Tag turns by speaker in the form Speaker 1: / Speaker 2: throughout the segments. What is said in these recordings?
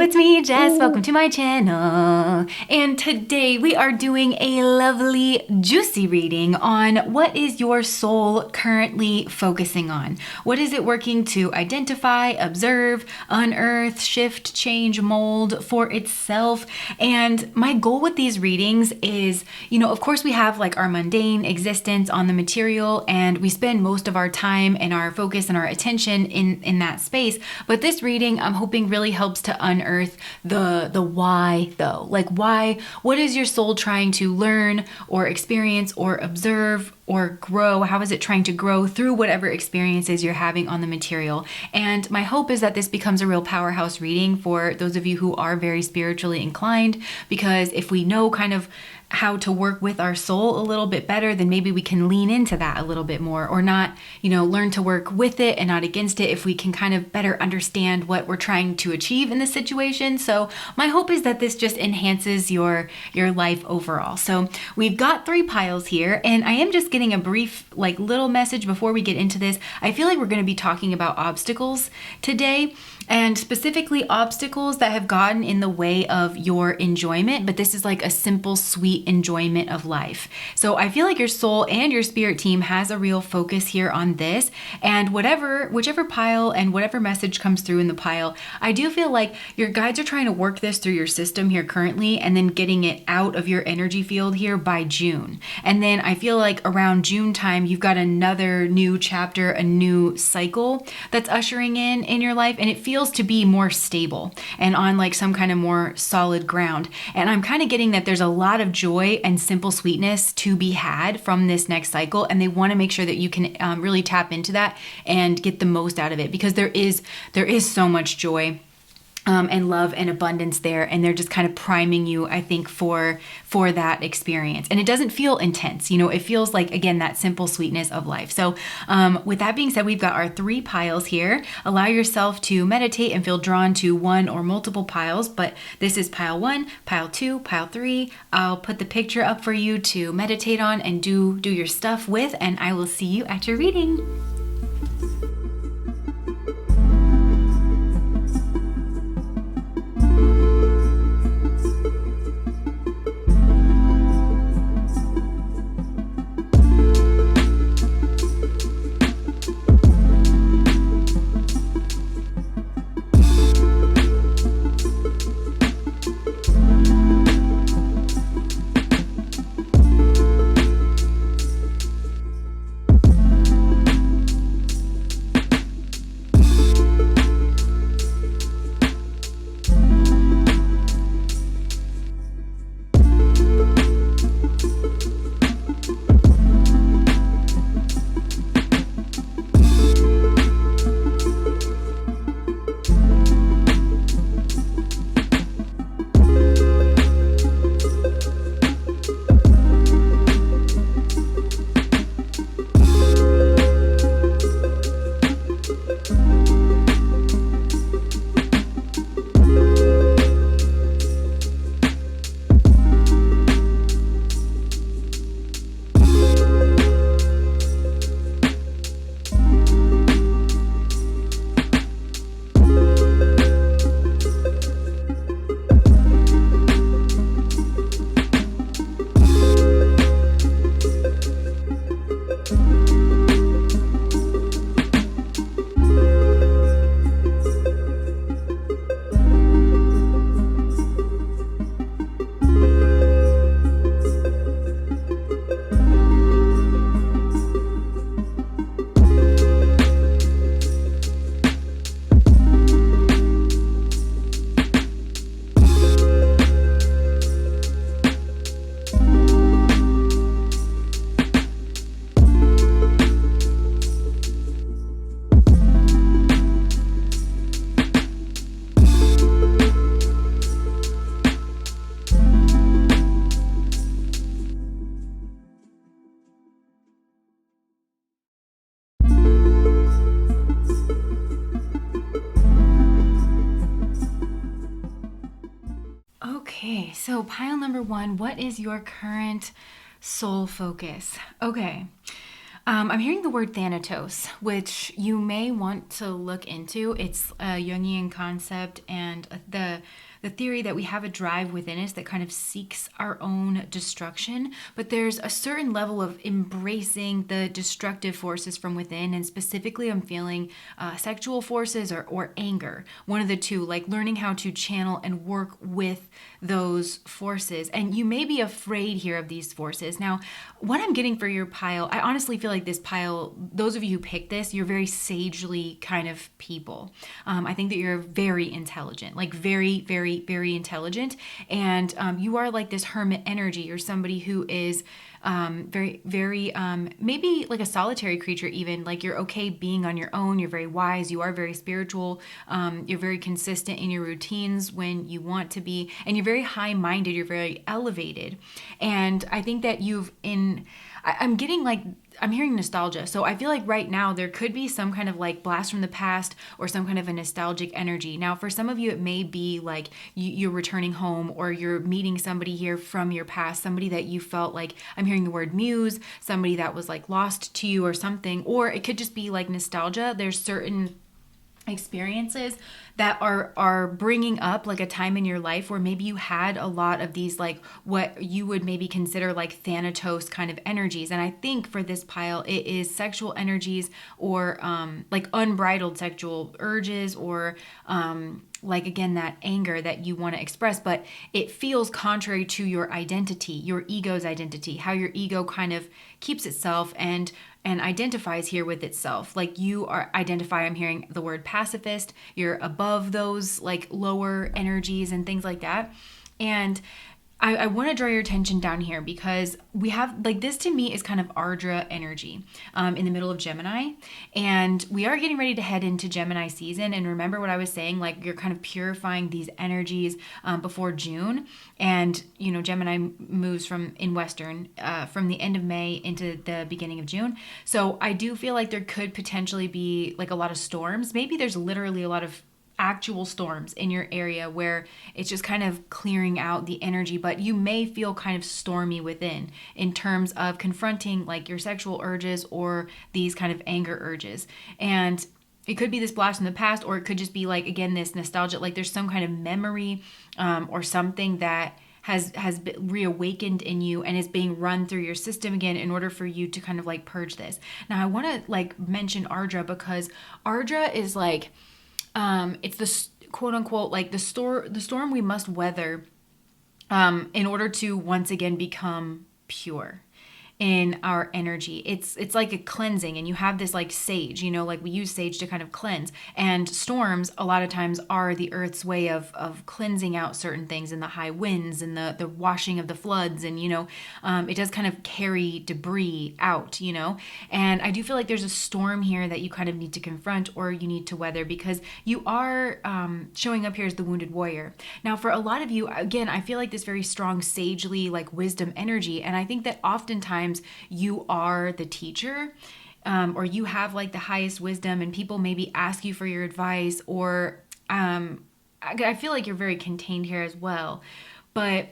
Speaker 1: it's me, Jess. Welcome to my channel. And today we are doing a lovely, juicy reading on what is your soul currently focusing on? What is it working to identify, observe, unearth, shift, change, mold for itself? And my goal with these readings is, of course we have like our mundane existence on the material, and we spend most of our time and our focus and our attention in that space. But this reading, I'm hoping, really helps to unearth the why though. Like why, what is your soul trying to learn or experience or observe or grow? How is it trying to grow through whatever experiences you're having on the material? And my hope is that this becomes a real powerhouse reading for those of you who are very spiritually inclined, because if we know kind of how to work with our soul a little bit better, then maybe we can lean into that a little bit more, or not, learn to work with it and not against it, if we can kind of better understand what we're trying to achieve in this situation. So my hope is that this just enhances your life overall. So we've got 3 piles here, and I am just getting a brief little message before we get into this. I feel like we're going to be talking about obstacles today, and specifically obstacles that have gotten in the way of your enjoyment, but this is like a simple, sweet enjoyment of life. So I feel like your soul and your spirit team has a real focus here on this, and whichever pile and whatever message comes through in the pile, I do feel like your guides are trying to work this through your system here currently, and then getting it out of your energy field here by June. And then I feel like around June time, you've got another new chapter, a new cycle that's ushering in your life, and it feels to be more stable and on like some kind of more solid ground. And I'm kind of getting that there's a lot of joy and simple sweetness to be had from this next cycle, and they want to make sure that you can really tap into that and get the most out of it, because there is so much joy and love and abundance there, and they're just kind of priming you, I think, for that experience. And it doesn't feel intense, it feels like, again, that simple sweetness of life. So with that being said, we've got our 3 piles here. Allow yourself to meditate and feel drawn to one or multiple piles, but this is pile 1, pile 2, pile 3. I'll put the picture up for you to meditate on and do your stuff with, and I will see you at your reading. Okay, so pile number 1, what is your current soul focus? Okay. I'm hearing the word Thanatos, which you may want to look into. It's a Jungian concept, and the theory that we have a drive within us that kind of seeks our own destruction. But there's a certain level of embracing the destructive forces from within, and specifically, I'm feeling sexual forces or anger. One of the two, like learning how to channel and work with those forces. And you may be afraid here of these forces. Now, what I'm getting for your pile, I honestly feel like this pile, those of you who picked this, you're very sagely kind of people. I think that you're very intelligent, like very, very, very intelligent. And you are like this hermit energy. You're somebody who is very, very, maybe like a solitary creature, even. Like you're okay being on your own. You're very wise. You are very spiritual. You're very consistent in your routines when you want to be. And you're very high minded. You're very elevated. And I think that I'm getting like, I'm hearing nostalgia. So I feel like right now there could be some kind of like blast from the past or some kind of a nostalgic energy. Now, for some of you, it may be like you're returning home or you're meeting somebody here from your past, somebody that you felt like, I'm hearing the word muse, somebody that was like lost to you or something. Or it could just be like nostalgia. There's certain experiences that are bringing up like a time in your life where maybe you had a lot of these like what you would maybe consider like Thanatos kind of energies. And I think for this pile it is sexual energies or like unbridled sexual urges or like again that anger that you want to express, but it feels contrary to your identity, your ego's identity, how your ego kind of keeps itself and identifies here with itself. Like you are I'm hearing the word pacifist, you're above those like lower energies and things like that. And I want to draw your attention down here because we have like this to me is kind of Ardra energy in the middle of Gemini, and we are getting ready to head into Gemini season. And remember what I was saying, like you're kind of purifying these energies before June, and you know Gemini moves from in Western from the end of May into the beginning of June. So I do feel like there could potentially be like a lot of storms. Maybe there's literally a lot of actual storms in your area where it's just kind of clearing out the energy, but you may feel kind of stormy within in terms of confronting like your sexual urges or these kind of anger urges. And it could be this blast in the past, or it could just be like, again, this nostalgia, like there's some kind of memory or something that has been reawakened in you and is being run through your system again in order for you to kind of like purge this. Now I want to like mention Ardra because Ardra is like, it's the quote unquote like the storm we must weather in order to once again become pure in our energy. It's like a cleansing, and you have this like sage, you know, like we use sage to kind of cleanse, and storms a lot of times are the earth's way of cleansing out certain things, and the high winds and the washing of the floods, and you know it does kind of carry debris out, you know. And I do feel like there's a storm here that you kind of need to confront or you need to weather because you are showing up here as the wounded warrior. Now for a lot of you, again, I feel like this very strong sagely like wisdom energy, and I think that oftentimes you are the teacher, or you have like the highest wisdom, and people maybe ask you for your advice, or I feel like you're very contained here as well. But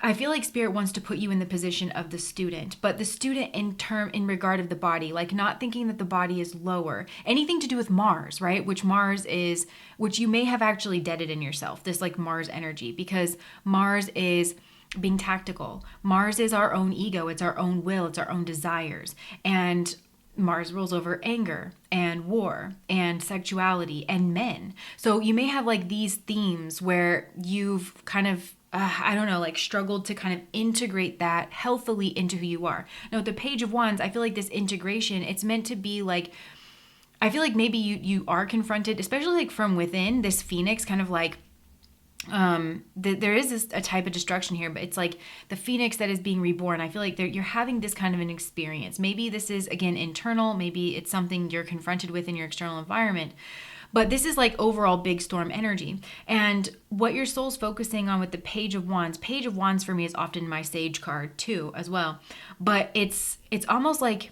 Speaker 1: I feel like spirit wants to put you in the position of the student, but the student in regard of the body, like not thinking that the body is lower, anything to do with Mars, right? Which you may have actually deaded in yourself, this like Mars energy, because Mars is being tactical. Mars is our own ego. It's our own will. It's our own desires. And Mars rules over anger and war and sexuality and men. So you may have like these themes where you've kind of I don't know, like struggled to kind of integrate that healthily into who you are. Now, with the Page of Wands, I feel like this integration, it's meant to be like, I feel like maybe you are confronted, especially like from within, this phoenix kind of like, there is a type of destruction here, but it's like the phoenix that is being reborn. I feel like you're having this kind of an experience. Maybe this is, again, internal. Maybe it's something you're confronted with in your external environment. But this is like overall big storm energy. And what your soul's focusing on with the Page of Wands for me is often my sage card too, as well. But it's almost like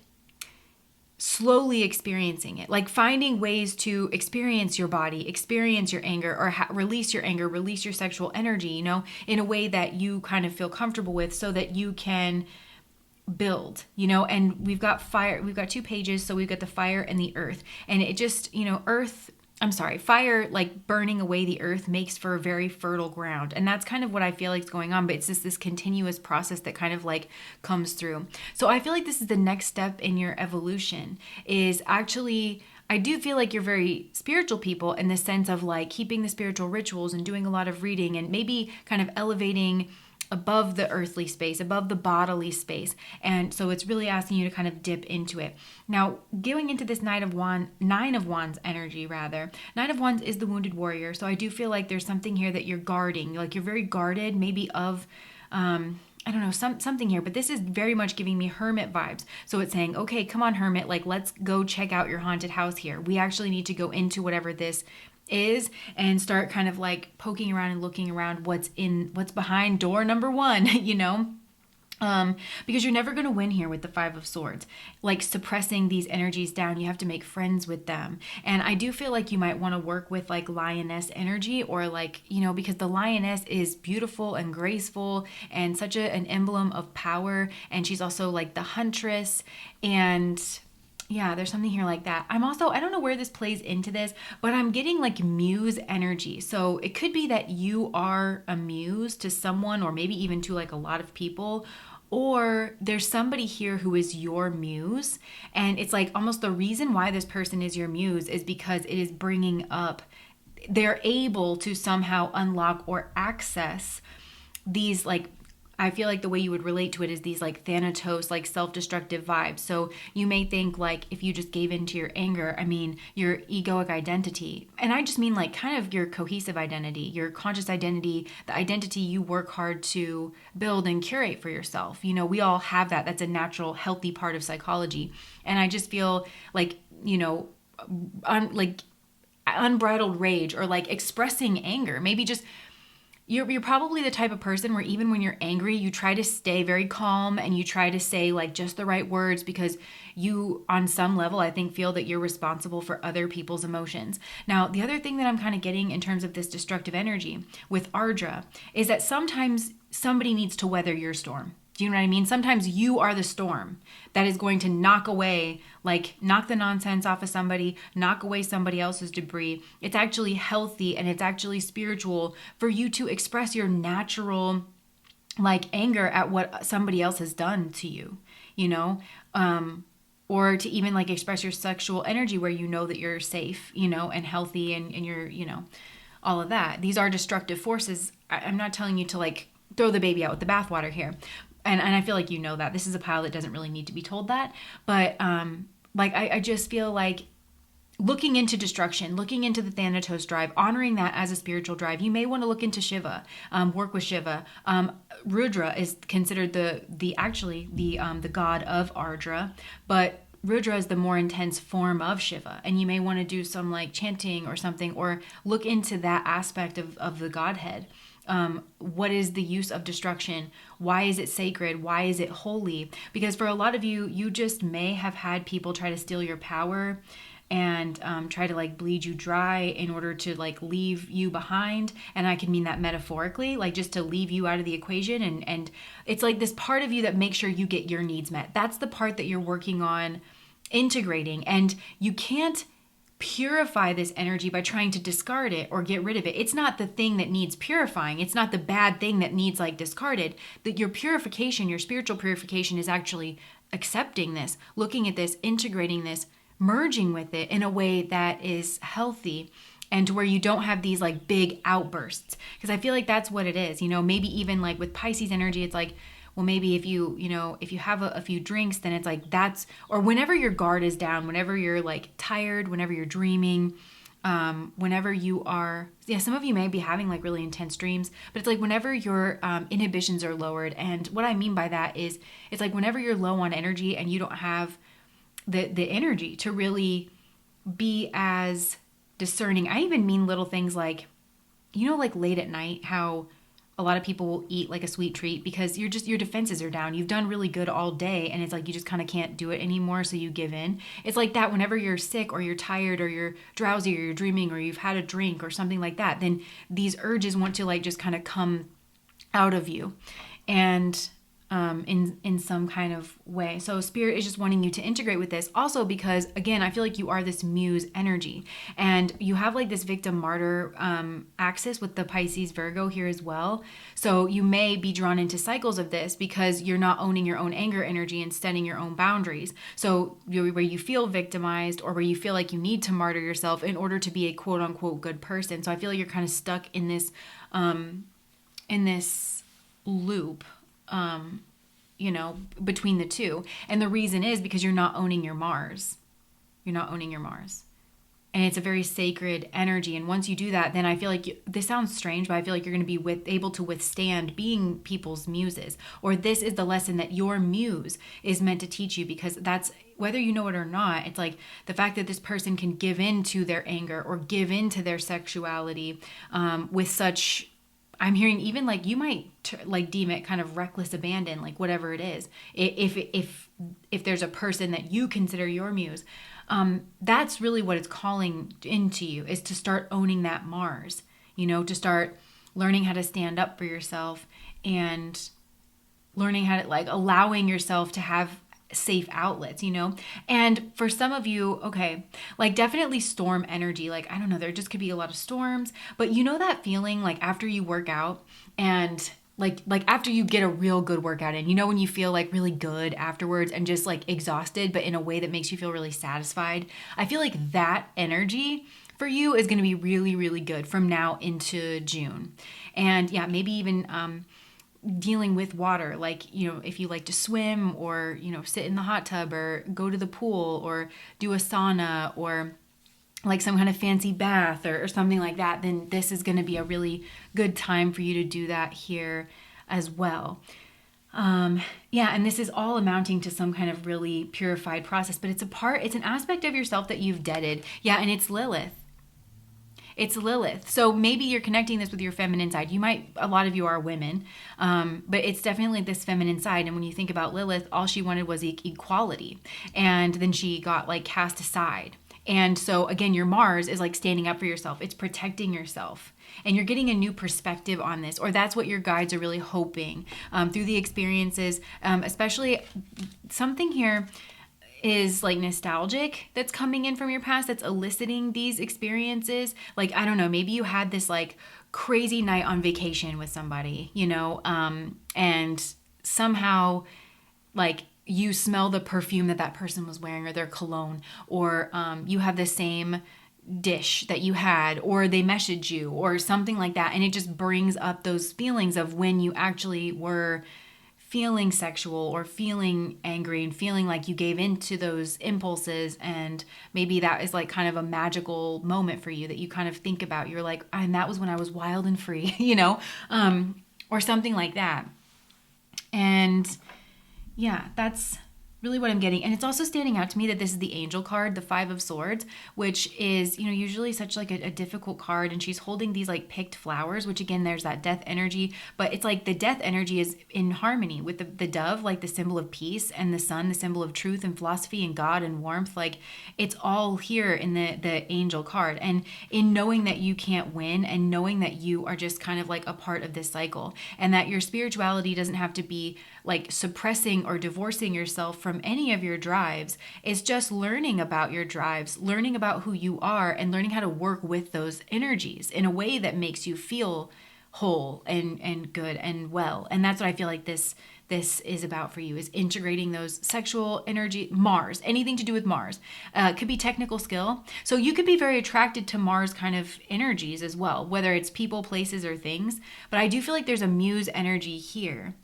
Speaker 1: slowly experiencing it, like finding ways to experience your body, experience your anger, or release your anger, release your sexual energy, you know, in a way that you kind of feel comfortable with, so that you can build, you know, and we've got fire, we've got 2 pages. So we've got the fire and the earth, and it just, you know, fire, like burning away the earth, makes for a very fertile ground. And that's kind of what I feel like is going on. But it's just this continuous process that kind of like comes through. So I feel like this is the next step in your evolution, is actually, I do feel like you're very spiritual people in the sense of like keeping the spiritual rituals and doing a lot of reading and maybe kind of elevating above the earthly space, above the bodily space. And so it's really asking you to kind of dip into it. Now, going into this Nine of Wands energy rather. Nine of Wands is the wounded warrior. So I do feel like there's something here that you're guarding, like you're very guarded, maybe of, I don't know, something here, but this is very much giving me hermit vibes. So it's saying, okay, come on, hermit, like let's go check out your haunted house here. We actually need to go into whatever this is and start kind of like poking around and looking around what's behind door number 1, you know? Because you're never going to win here with the Five of Swords, like suppressing these energies down. You have to make friends with them. And I do feel like you might want to work with like lioness energy, or like, you know, because the lioness is beautiful and graceful and such an emblem of power. And she's also like the huntress, and yeah, there's something here like that. I don't know where this plays into this, but I'm getting like muse energy. So it could be that you are a muse to someone, or maybe even to like a lot of people, or there's somebody here who is your muse. And it's like almost the reason why this person is your muse is because it is bringing up, they're able to somehow unlock or access these like, I feel like the way you would relate to it is these like Thanatos, like self-destructive vibes. So you may think like if you just gave into your anger, I mean, your egoic identity. And I just mean like kind of your cohesive identity, your conscious identity, the identity you work hard to build and curate for yourself. You know, we all have that. That's a natural, healthy part of psychology. And I just feel like, you know, unbridled rage, or like expressing anger, maybe just you're probably the type of person where even when you're angry, you try to stay very calm and you try to say like just the right words, because you, on some level, I think, feel that you're responsible for other people's emotions. Now, the other thing that I'm kind of getting in terms of this destructive energy with Ardra is that sometimes somebody needs to weather your storm. Do you know what I mean? Sometimes you are the storm that is going to knock the nonsense off of somebody, knock away somebody else's debris. It's actually healthy and it's actually spiritual for you to express your natural like anger at what somebody else has done to you, you know? Or to even like express your sexual energy where you know that you're safe, you know, and healthy, and you're, you know, all of that. These are destructive forces. I'm not telling you to like throw the baby out with the bathwater here. And I feel like you know that. This is a pile that doesn't really need to be told that. But like I just feel like looking into destruction, looking into the Thanatos drive, honoring that as a spiritual drive. You may want to look into Shiva, work with Shiva. Rudra is considered the god of Ardra, but Rudra is the more intense form of Shiva, and you may want to do some like chanting or something, or look into that aspect of the godhead. What is the use of destruction? Why is it sacred? Why is it holy? Because for a lot of you, you just may have had people try to steal your power and try to like bleed you dry in order to like leave you behind. And I can mean that metaphorically, like just to leave you out of the equation. And it's like this part of you that makes sure you get your needs met. That's the part that you're working on integrating. And you can't purify this energy by trying to discard it or get rid of it. It's not the thing that needs purifying. It's not the bad thing that needs like discarded. That your purification, your spiritual purification, is actually accepting this, looking at this, integrating this, merging with it in a way that is healthy, and to where you don't have these like big outbursts. Because I feel like that's what it is. You know, maybe even like with Pisces energy, it's like, well, maybe if you have a few drinks, then it's like that's, or whenever your guard is down, whenever you're like tired, whenever you're dreaming, whenever you are, some of you may be having like really intense dreams, but it's like whenever your inhibitions are lowered. And what I mean by that is, it's like whenever you're low on energy and you don't have the energy to really be as discerning. I even mean little things like, you know, like late at night, how a lot of people will eat like a sweet treat because your defenses are down. You've done really good all day, and it's like you just kind of can't do it anymore, so you give in. It's like that whenever you're sick or you're tired or you're drowsy or you're dreaming or you've had a drink or something like that, then these urges want to like just kind of come out of you. And in some kind of way. So spirit is just wanting you to integrate with this. Also because, again, I feel like you are this muse energy. And you have like this victim martyr axis with the Pisces Virgo here as well. So you may be drawn into cycles of this because you're not owning your own anger energy and setting your own boundaries. So where you feel victimized or where you feel like you need to martyr yourself in order to be a quote unquote good person. So I feel like you're kind of stuck in this loop, between the two. And the reason is because you're not owning your Mars. You're not owning your Mars. And it's a very sacred energy. And once you do that, then I feel like this sounds strange, but I feel like you're going to be able to withstand being people's muses. Or this is the lesson that your muse is meant to teach you, because that's, whether you know it or not, it's like the fact that this person can give in to their anger or give in to their sexuality with such, I'm hearing even like you might like deem it kind of reckless abandon, like whatever it is. If there's a person that you consider your muse, that's really what it's calling into you, is to start owning that Mars, to start learning how to stand up for yourself and learning how to like allowing yourself to have safe outlets, And for some of you, okay, like definitely storm energy. Like, I don't know, there just could be a lot of storms, but that feeling like after you work out and like after you get a real good workout in, when you feel like really good afterwards and just like exhausted, but in a way that makes you feel really satisfied. I feel like that energy for you is going to be really, really good from now into June. And yeah, maybe even, dealing with water, like, if you like to swim or, sit in the hot tub or go to the pool or do a sauna or like some kind of fancy bath or something like that, then this is going to be a really good time for you to do that here as well. And this is all amounting to some kind of really purified process, but it's an aspect of yourself that you've deaded. Yeah, and it's Lilith. It's Lilith. So maybe you're connecting this with your feminine side. A lot of you are women, but it's definitely this feminine side. And when you think about Lilith, all she wanted was equality. And then she got like cast aside. And so again, your Mars is like standing up for yourself. It's protecting yourself. And you're getting a new perspective on this, or that's what your guides are really hoping through the experiences, especially something here is like nostalgic that's coming in from your past that's eliciting these experiences. Like, I don't know, maybe you had this like crazy night on vacation with somebody, and somehow like you smell the perfume that person was wearing or their cologne, or you have the same dish that you had, or they messaged you or something like that, and it just brings up those feelings of when you actually were feeling sexual or feeling angry and feeling like you gave in to those impulses. And maybe that is like kind of a magical moment for you that you kind of think about. You're like, and that was when I was wild and free, or something like that. And yeah, that's really what I'm getting. And it's also standing out to me that this is the angel card, the 5 of Swords, which is, usually such like a difficult card. And she's holding these like picked flowers, which again, there's that death energy, but it's like the death energy is in harmony with the dove, like the symbol of peace, and the sun, the symbol of truth and philosophy and God and warmth. Like it's all here in the angel card. And in knowing that you can't win and knowing that you are just kind of like a part of this cycle, and that your spirituality doesn't have to be like suppressing or divorcing yourself from any of your drives. It's just learning about your drives, learning about who you are, and learning how to work with those energies in a way that makes you feel whole and good and well. And that's what I feel like this is about for you, is integrating those sexual energy, Mars, anything to do with Mars. Could be technical skill. So you could be very attracted to Mars kind of energies as well, whether it's people, places, or things. But I do feel like there's a muse energy here.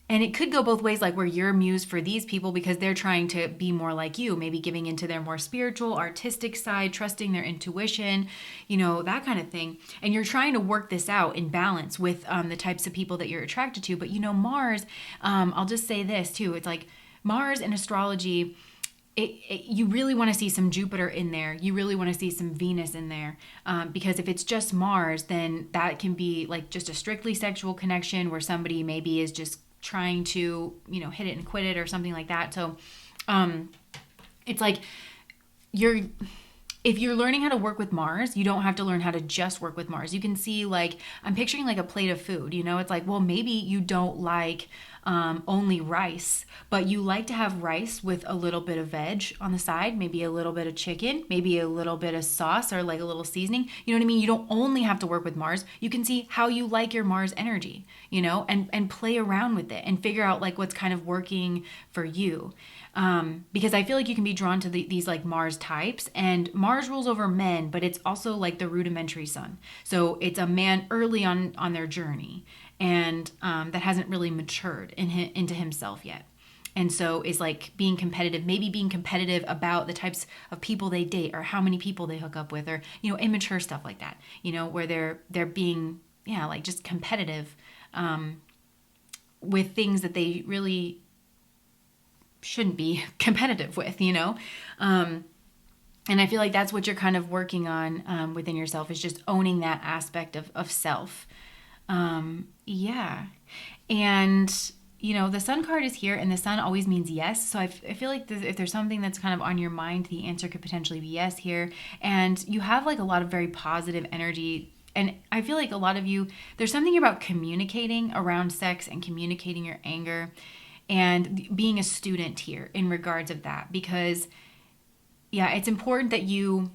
Speaker 1: And it could go both ways, like where you're muse for these people because they're trying to be more like you, maybe giving into their more spiritual, artistic side, trusting their intuition, that kind of thing. And you're trying to work this out in balance with the types of people that you're attracted to. But Mars, I'll just say this too. It's like Mars in astrology, you really want to see some Jupiter in there. You really want to see some Venus in there. Because if it's just Mars, then that can be like just a strictly sexual connection where somebody maybe is just trying to, hit it and quit it or something like that. So it's like if you're learning how to work with Mars, you don't have to learn how to just work with Mars. You can see, like, I'm picturing like a plate of food, you know, it's like, well, maybe you don't like only rice, but you like to have rice with a little bit of veg on the side, maybe a little bit of chicken, maybe a little bit of sauce or like a little seasoning. You know what I mean? You don't only have to work with Mars. You can see how you like your Mars energy, you know, and play around with it and figure out like what's kind of working for you. Because I feel like you can be drawn to these like Mars types, and Mars rules over men, but it's also like the rudimentary sun. So it's a man early on their journey, and that hasn't really matured into himself yet. And so is like being competitive, maybe being competitive about the types of people they date or how many people they hook up with, or, you know, immature stuff like that, you know, where they're being, yeah, like just competitive with things that they really shouldn't be competitive with, you know? And I feel like that's what you're kind of working on within yourself, is just owning that aspect of self. Yeah. And, you know, the sun card is here, and the sun always means yes. So I feel like if there's something that's kind of on your mind, the answer could potentially be yes here. And you have like a lot of very positive energy. And I feel like a lot of you, there's something about communicating around sex and communicating your anger and being a student here in regards of that, because yeah, it's important that you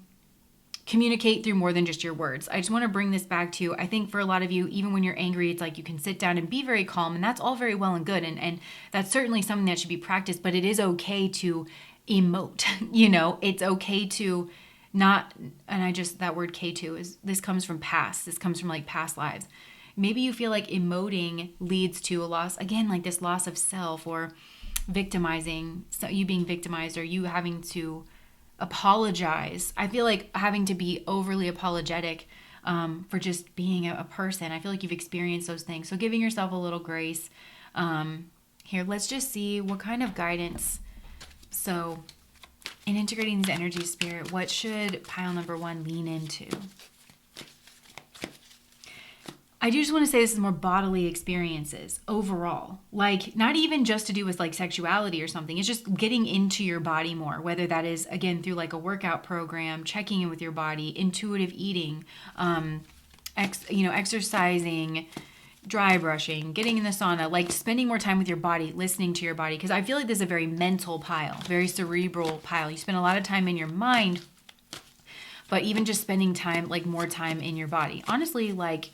Speaker 1: communicate through more than just your words. I just want to bring this back to, I think for a lot of you, even when you're angry, it's like you can sit down and be very calm, and that's all very well and good, and that's certainly something that should be practiced, but it is okay to emote. You know, it's okay to not, and that word K2 this comes from past, this comes from like past lives. Maybe you feel like emoting leads to a loss, again, like this loss of self, or victimizing, so you being victimized, or you having to apologize. I feel like having to be overly apologetic for just being a person. I feel like you've experienced those things. So giving yourself a little grace. Here, let's just see what kind of guidance. So in integrating these energies, Spirit, what should pile number 1 lean into? I do just want to say this is more bodily experiences overall. Like, not even just to do with like sexuality or something. It's just getting into your body more, whether that is, again, through like a workout program, checking in with your body, intuitive eating, exercising, dry brushing, getting in the sauna, like spending more time with your body, listening to your body. Because I feel like this is a very mental pile, very cerebral pile. You spend a lot of time in your mind, but even just spending time, like more time in your body. Honestly, like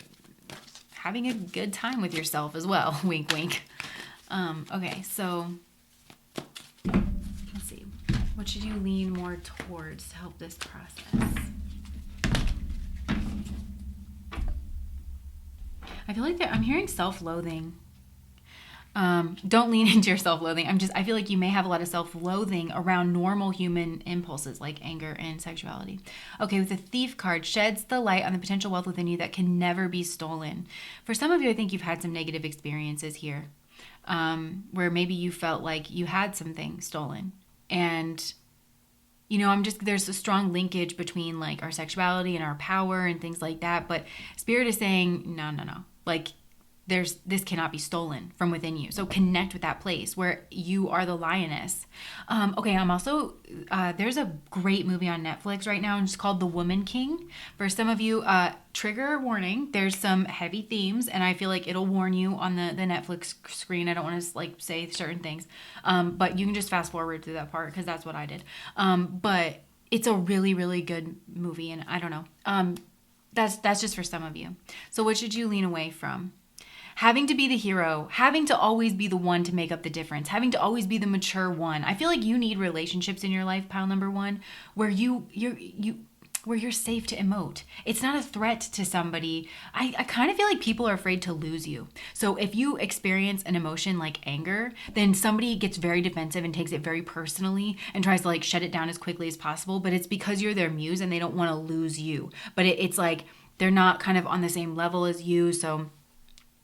Speaker 1: having a good time with yourself as well. Wink, wink. Okay, so let's see. What should you lean more towards to help this process? I feel like I'm hearing self-loathing. Don't lean into your self-loathing. I feel like you may have a lot of self-loathing around normal human impulses like anger and sexuality. Okay, with the Thief card, sheds the light on the potential wealth within you that can never be stolen. For some of you, I think you've had some negative experiences here, where maybe you felt like you had something stolen. And, you know, there's a strong linkage between like our sexuality and our power and things like that. But Spirit is saying, no. Like, this cannot be stolen from within you. So connect with that place where you are the lioness. Okay, I'm also, there's a great movie on Netflix right now, and it's called The Woman King. For some of you, trigger warning, there's some heavy themes, and I feel like it'll warn you on the Netflix screen. I don't want to like say certain things, but you can just fast forward through that part, because that's what I did. But it's a really, really good movie, and I don't know. That's just for some of you. So what should you lean away from? Having to be the hero, having to always be the one to make up the difference, having to always be the mature one. I feel like you need relationships in your life, pile number 1, where where you're safe to emote. It's not a threat to somebody. I kind of feel like people are afraid to lose you. So if you experience an emotion like anger, then somebody gets very defensive and takes it very personally and tries to like shut it down as quickly as possible. But it's because you're their muse and they don't want to lose you. But it's like they're not kind of on the same level as you. So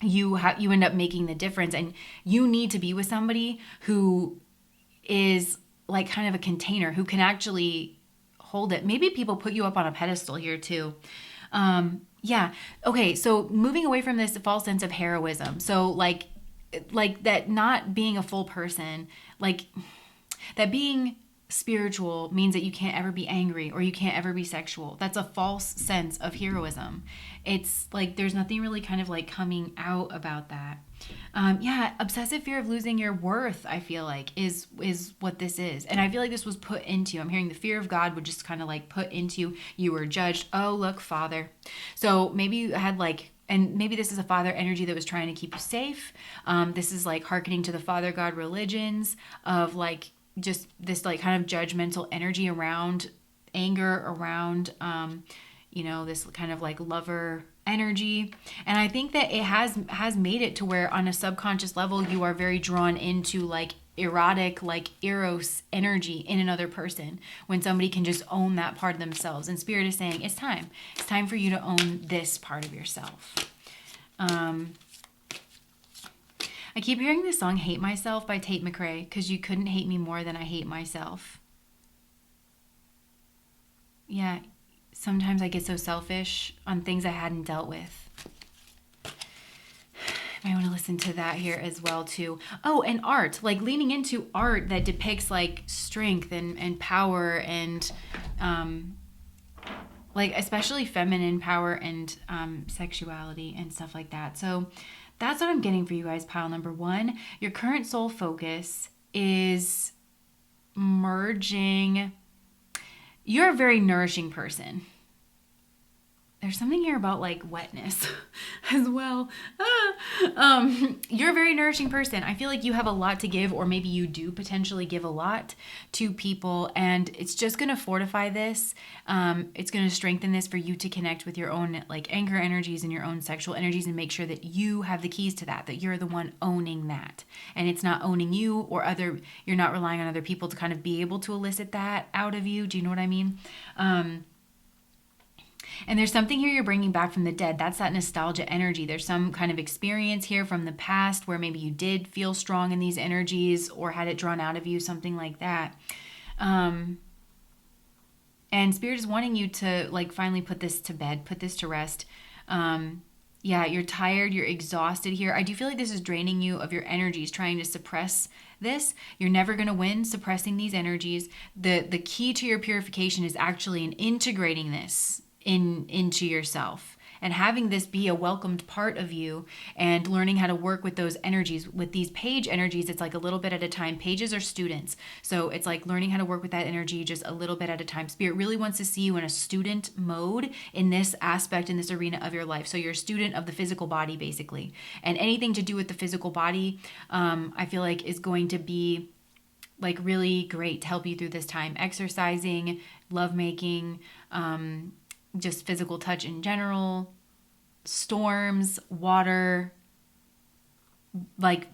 Speaker 1: you end up making the difference, and you need to be with somebody who is like kind of a container, who can actually hold it. Maybe people put you up on a pedestal here too. Yeah. Okay. So moving away from this false sense of heroism. So like that, not being a full person, like that being spiritual means that you can't ever be angry or you can't ever be sexual. That's a false sense of heroism. It's like there's nothing really kind of like coming out about that. Yeah, obsessive fear of losing your worth, I feel like, is what this is. And I feel like this was put into, I'm hearing the fear of God would just kind of like put into, you were judged. Oh, look, Father. So maybe you had like, and maybe this is a father energy that was trying to keep you safe. This is like hearkening to the Father God religions of like just this like kind of judgmental energy around anger, around this kind of like lover energy. And I think that it has made it to where on a subconscious level you are very drawn into like erotic, like eros energy in another person when somebody can just own that part of themselves. And Spirit is saying it's time for you to own this part of yourself. I keep hearing this song Hate Myself by Tate McRae, because you couldn't hate me more than I hate myself. Yeah, sometimes I get so selfish on things I hadn't dealt with. I want to listen to that here as well too. Oh, and art, like leaning into art that depicts like strength and power and like especially feminine power and sexuality and stuff like that. So that's what I'm getting for you guys, pile number 1. Your current soul focus is merging. You're a very nourishing person. There's something here about like wetness as well. You're a very nourishing person. I feel like you have a lot to give, or maybe you do potentially give a lot to people, and it's just going to fortify this. It's going to strengthen this for you to connect with your own like anger energies and your own sexual energies, and make sure that you have the keys to that you're the one owning that, and it's not owning you or you're not relying on other people to kind of be able to elicit that out of you. Do you know what I mean? And there's something here you're bringing back from the dead. That's that nostalgia energy. There's some kind of experience here from the past where maybe you did feel strong in these energies or had it drawn out of you, something like that. And Spirit is wanting you to like finally put this to bed, put this to rest. Yeah, you're tired, you're exhausted here. I do feel like this is draining you of your energies, trying to suppress this. You're never going to win suppressing these energies. The key to your purification is actually in integrating this into yourself and having this be a welcomed part of you, and learning how to work with those energies. With these page energies, it's like a little bit at a time. Pages are students, so it's like learning how to work with that energy just a little bit at a time. Spirit really wants to see you in a student mode in this aspect, in this arena of your life. So you're a student of the physical body basically, and anything to do with the physical body I feel like is going to be like really great to help you through this time. Exercising, lovemaking, just physical touch in general, storms, water, like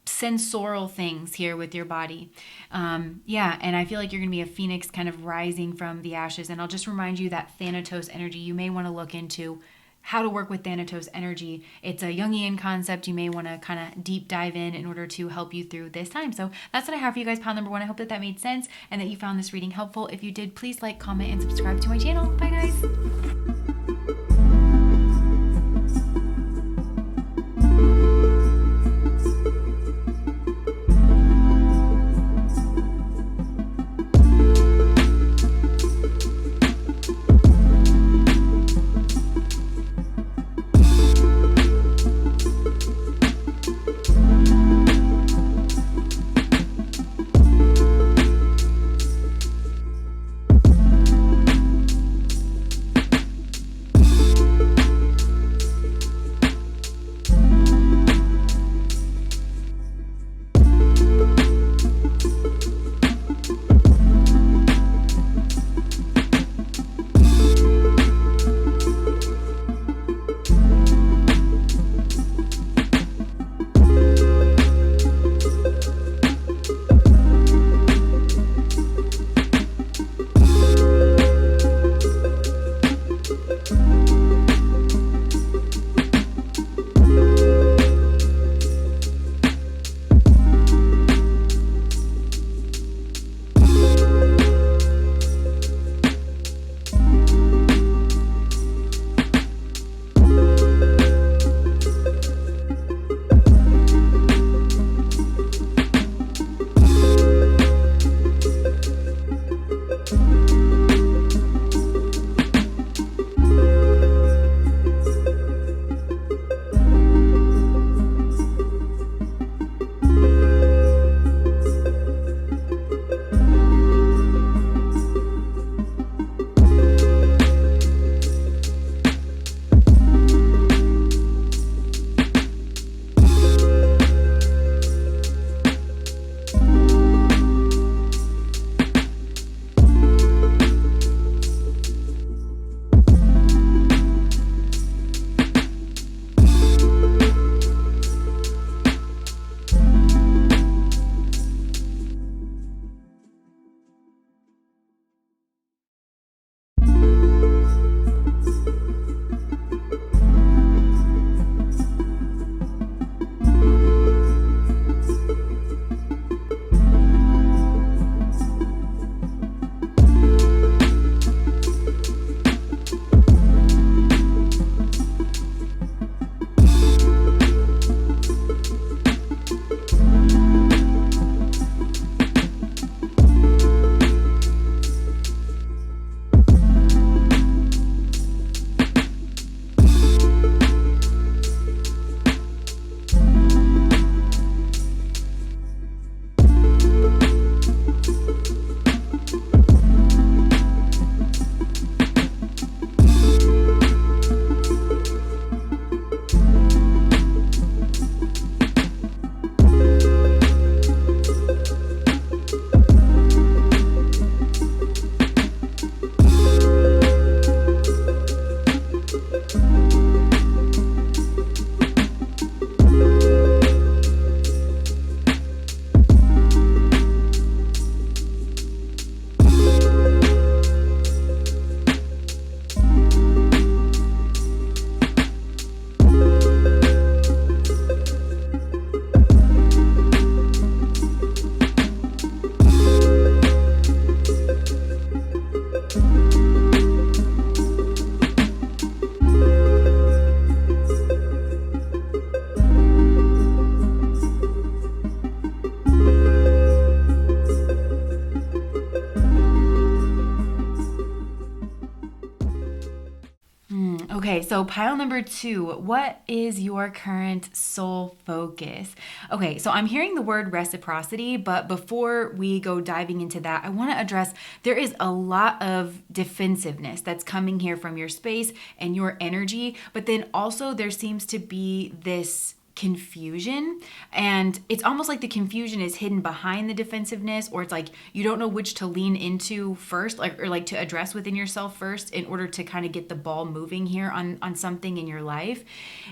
Speaker 1: sensorial things here with your body. Yeah, and I feel like you're going to be a phoenix kind of rising from the ashes. And I'll just remind you that Thanatos energy, you may want to look into how to work with Thanatos energy. It's a Jungian concept. You may want to kind of deep dive in order to help you through this time. So that's what I have for you guys, pile number 1. I hope that made sense and that you found this reading helpful. If you did, please like, comment, and subscribe to my channel. Bye, guys. So pile number 2, what is your current soul focus? Okay, so I'm hearing the word reciprocity, but before we go diving into that, I want to address there is a lot of defensiveness that's coming here from your space and your energy, but then also there seems to be this confusion, and it's almost like the confusion is hidden behind the defensiveness, or it's like you don't know which to lean into first, like, or like to address within yourself first in order to kind of get the ball moving here on something in your life.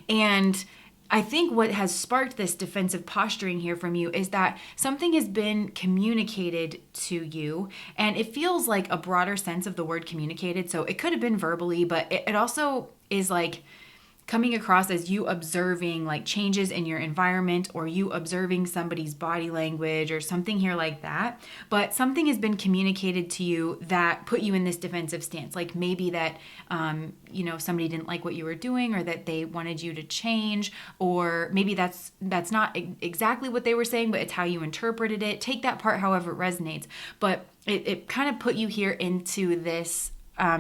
Speaker 1: And I think what has sparked this defensive posturing here from you is that something has been communicated to you, and it feels like a broader sense of the word communicated. So it could have been verbally, but it also is like coming across as you observing like changes in your environment, or you observing somebody's body language or something here like that. But something has been communicated to you that put you in this defensive stance. Like maybe that, somebody didn't like what you were doing, or that they wanted you to change, or maybe that's not exactly what they were saying, but it's how you interpreted it. Take that part however it resonates. But it kind of put you here into this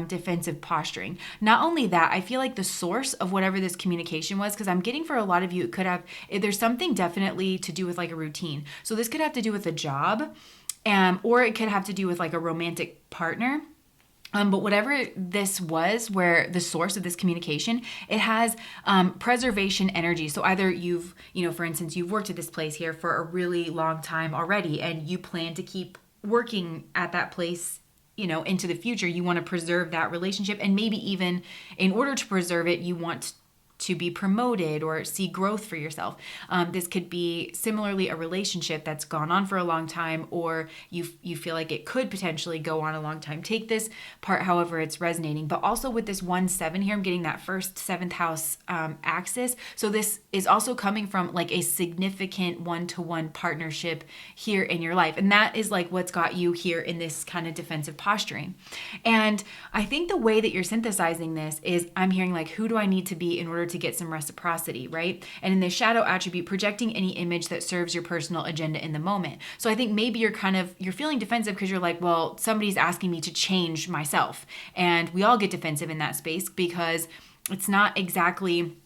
Speaker 1: defensive posturing. Not only that, I feel like the source of whatever this communication was, because I'm getting for a lot of you, it could have, there's something definitely to do with like a routine. So this could have to do with a job, or it could have to do with like a romantic partner. But whatever this was, where the source of this communication, it has preservation energy. So either you've, for instance, you've worked at this place here for a really long time already, and you plan to keep working at that place into the future. You want to preserve that relationship, and maybe even in order to preserve it, you want to be promoted or see growth for yourself. This could be similarly a relationship that's gone on for a long time, or you feel like it could potentially go on a long time. Take this part however it's resonating. But also with this 1-7 here, I'm getting that first 7th house axis. So this is also coming from like a significant one-to-one partnership here in your life. And that is like what's got you here in this kind of defensive posturing. And I think the way that you're synthesizing this is, I'm hearing like, who do I need to be in order to get some reciprocity, right? And in the shadow attribute, projecting any image that serves your personal agenda in the moment. So I think maybe you're feeling defensive because you're like, well, somebody's asking me to change myself. And we all get defensive in that space because it's not exactly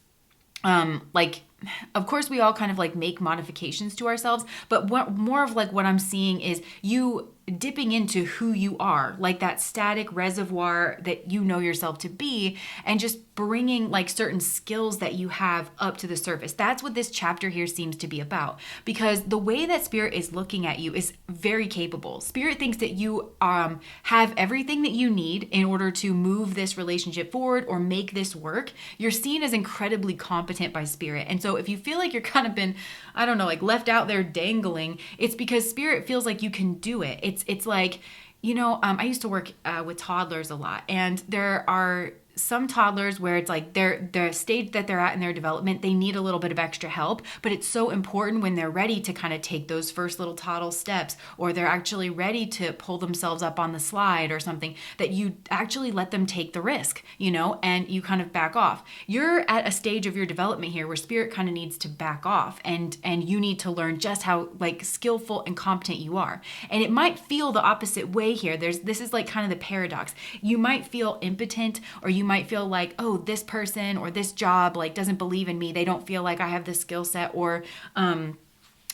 Speaker 1: of course we all kind of like make modifications to ourselves, but more of like what I'm seeing is you dipping into who you are, like that static reservoir that you know yourself to be, and just bringing like certain skills that you have up to the surface. That's what this chapter here seems to be about, because the way that Spirit is looking at you is very capable. Spirit thinks that you have everything that you need in order to move this relationship forward or make this work. You're seen as incredibly competent by Spirit. And so if you feel like you're kind of been, I don't know, like left out there dangling, it's because Spirit feels like you can do it. It's like, I used to work with toddlers a lot, and there are some toddlers where it's like the stage that they're at in their development, they need a little bit of extra help, but it's so important when they're ready to kind of take those first little toddle steps, or they're actually ready to pull themselves up on the slide or something, that you actually let them take the risk, and you kind of back off. You're at a stage of your development here where Spirit kind of needs to back off, and you need to learn just how like skillful and competent you are. And it might feel the opposite way here. This is like kind of the paradox. You might feel impotent, or you might feel like, oh, this person or this job like doesn't believe in me. They don't feel like I have the skill set, or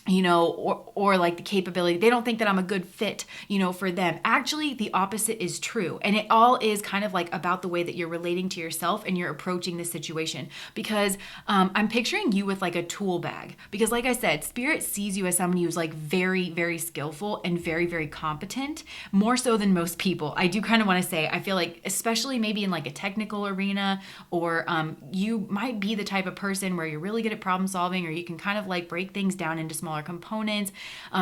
Speaker 1: or like the capability. They don't think that I'm a good fit, for them. Actually, the opposite is true. And it all is kind of like about the way that you're relating to yourself and you're approaching this situation. Because I'm picturing you with like a tool bag. Because like I said, Spirit sees you as somebody who's like very, very skillful and very, very competent, more so than most people. I do kind of want to say, I feel like, especially maybe in like a technical arena, or you might be the type of person where you're really good at problem solving, or you can kind of like break things down into smaller components,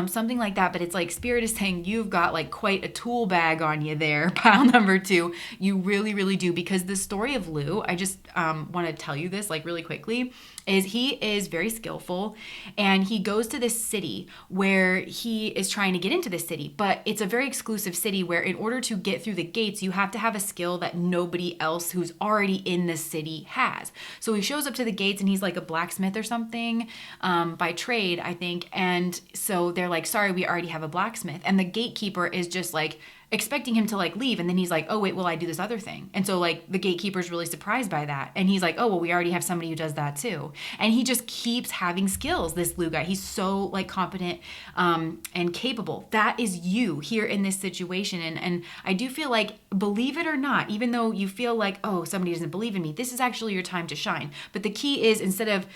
Speaker 1: something like that. But it's like Spirit is saying you've got like quite a tool bag on you there, pile number 2. You really, really do. Because the story of Lou, I just want to tell you this like really quickly, is he is very skillful, and he goes to this city where he is trying to get into this city, but it's a very exclusive city where in order to get through the gates, you have to have a skill that nobody else who's already in the city has. So he shows up to the gates, and he's like a blacksmith or something by trade, I think. And so they're like, sorry, we already have a blacksmith. And the gatekeeper is just like, expecting him to like leave, and then he's like, oh wait, will I do this other thing? And so like the gatekeeper's really surprised by that, and he's like, oh well, we already have somebody who does that too. And he just keeps having skills, this Lou guy. He's so like competent and capable. That is you here in this situation. And I do feel like, believe it or not, even though you feel like, oh, somebody doesn't believe in me, this is actually your time to shine. But the key is, instead of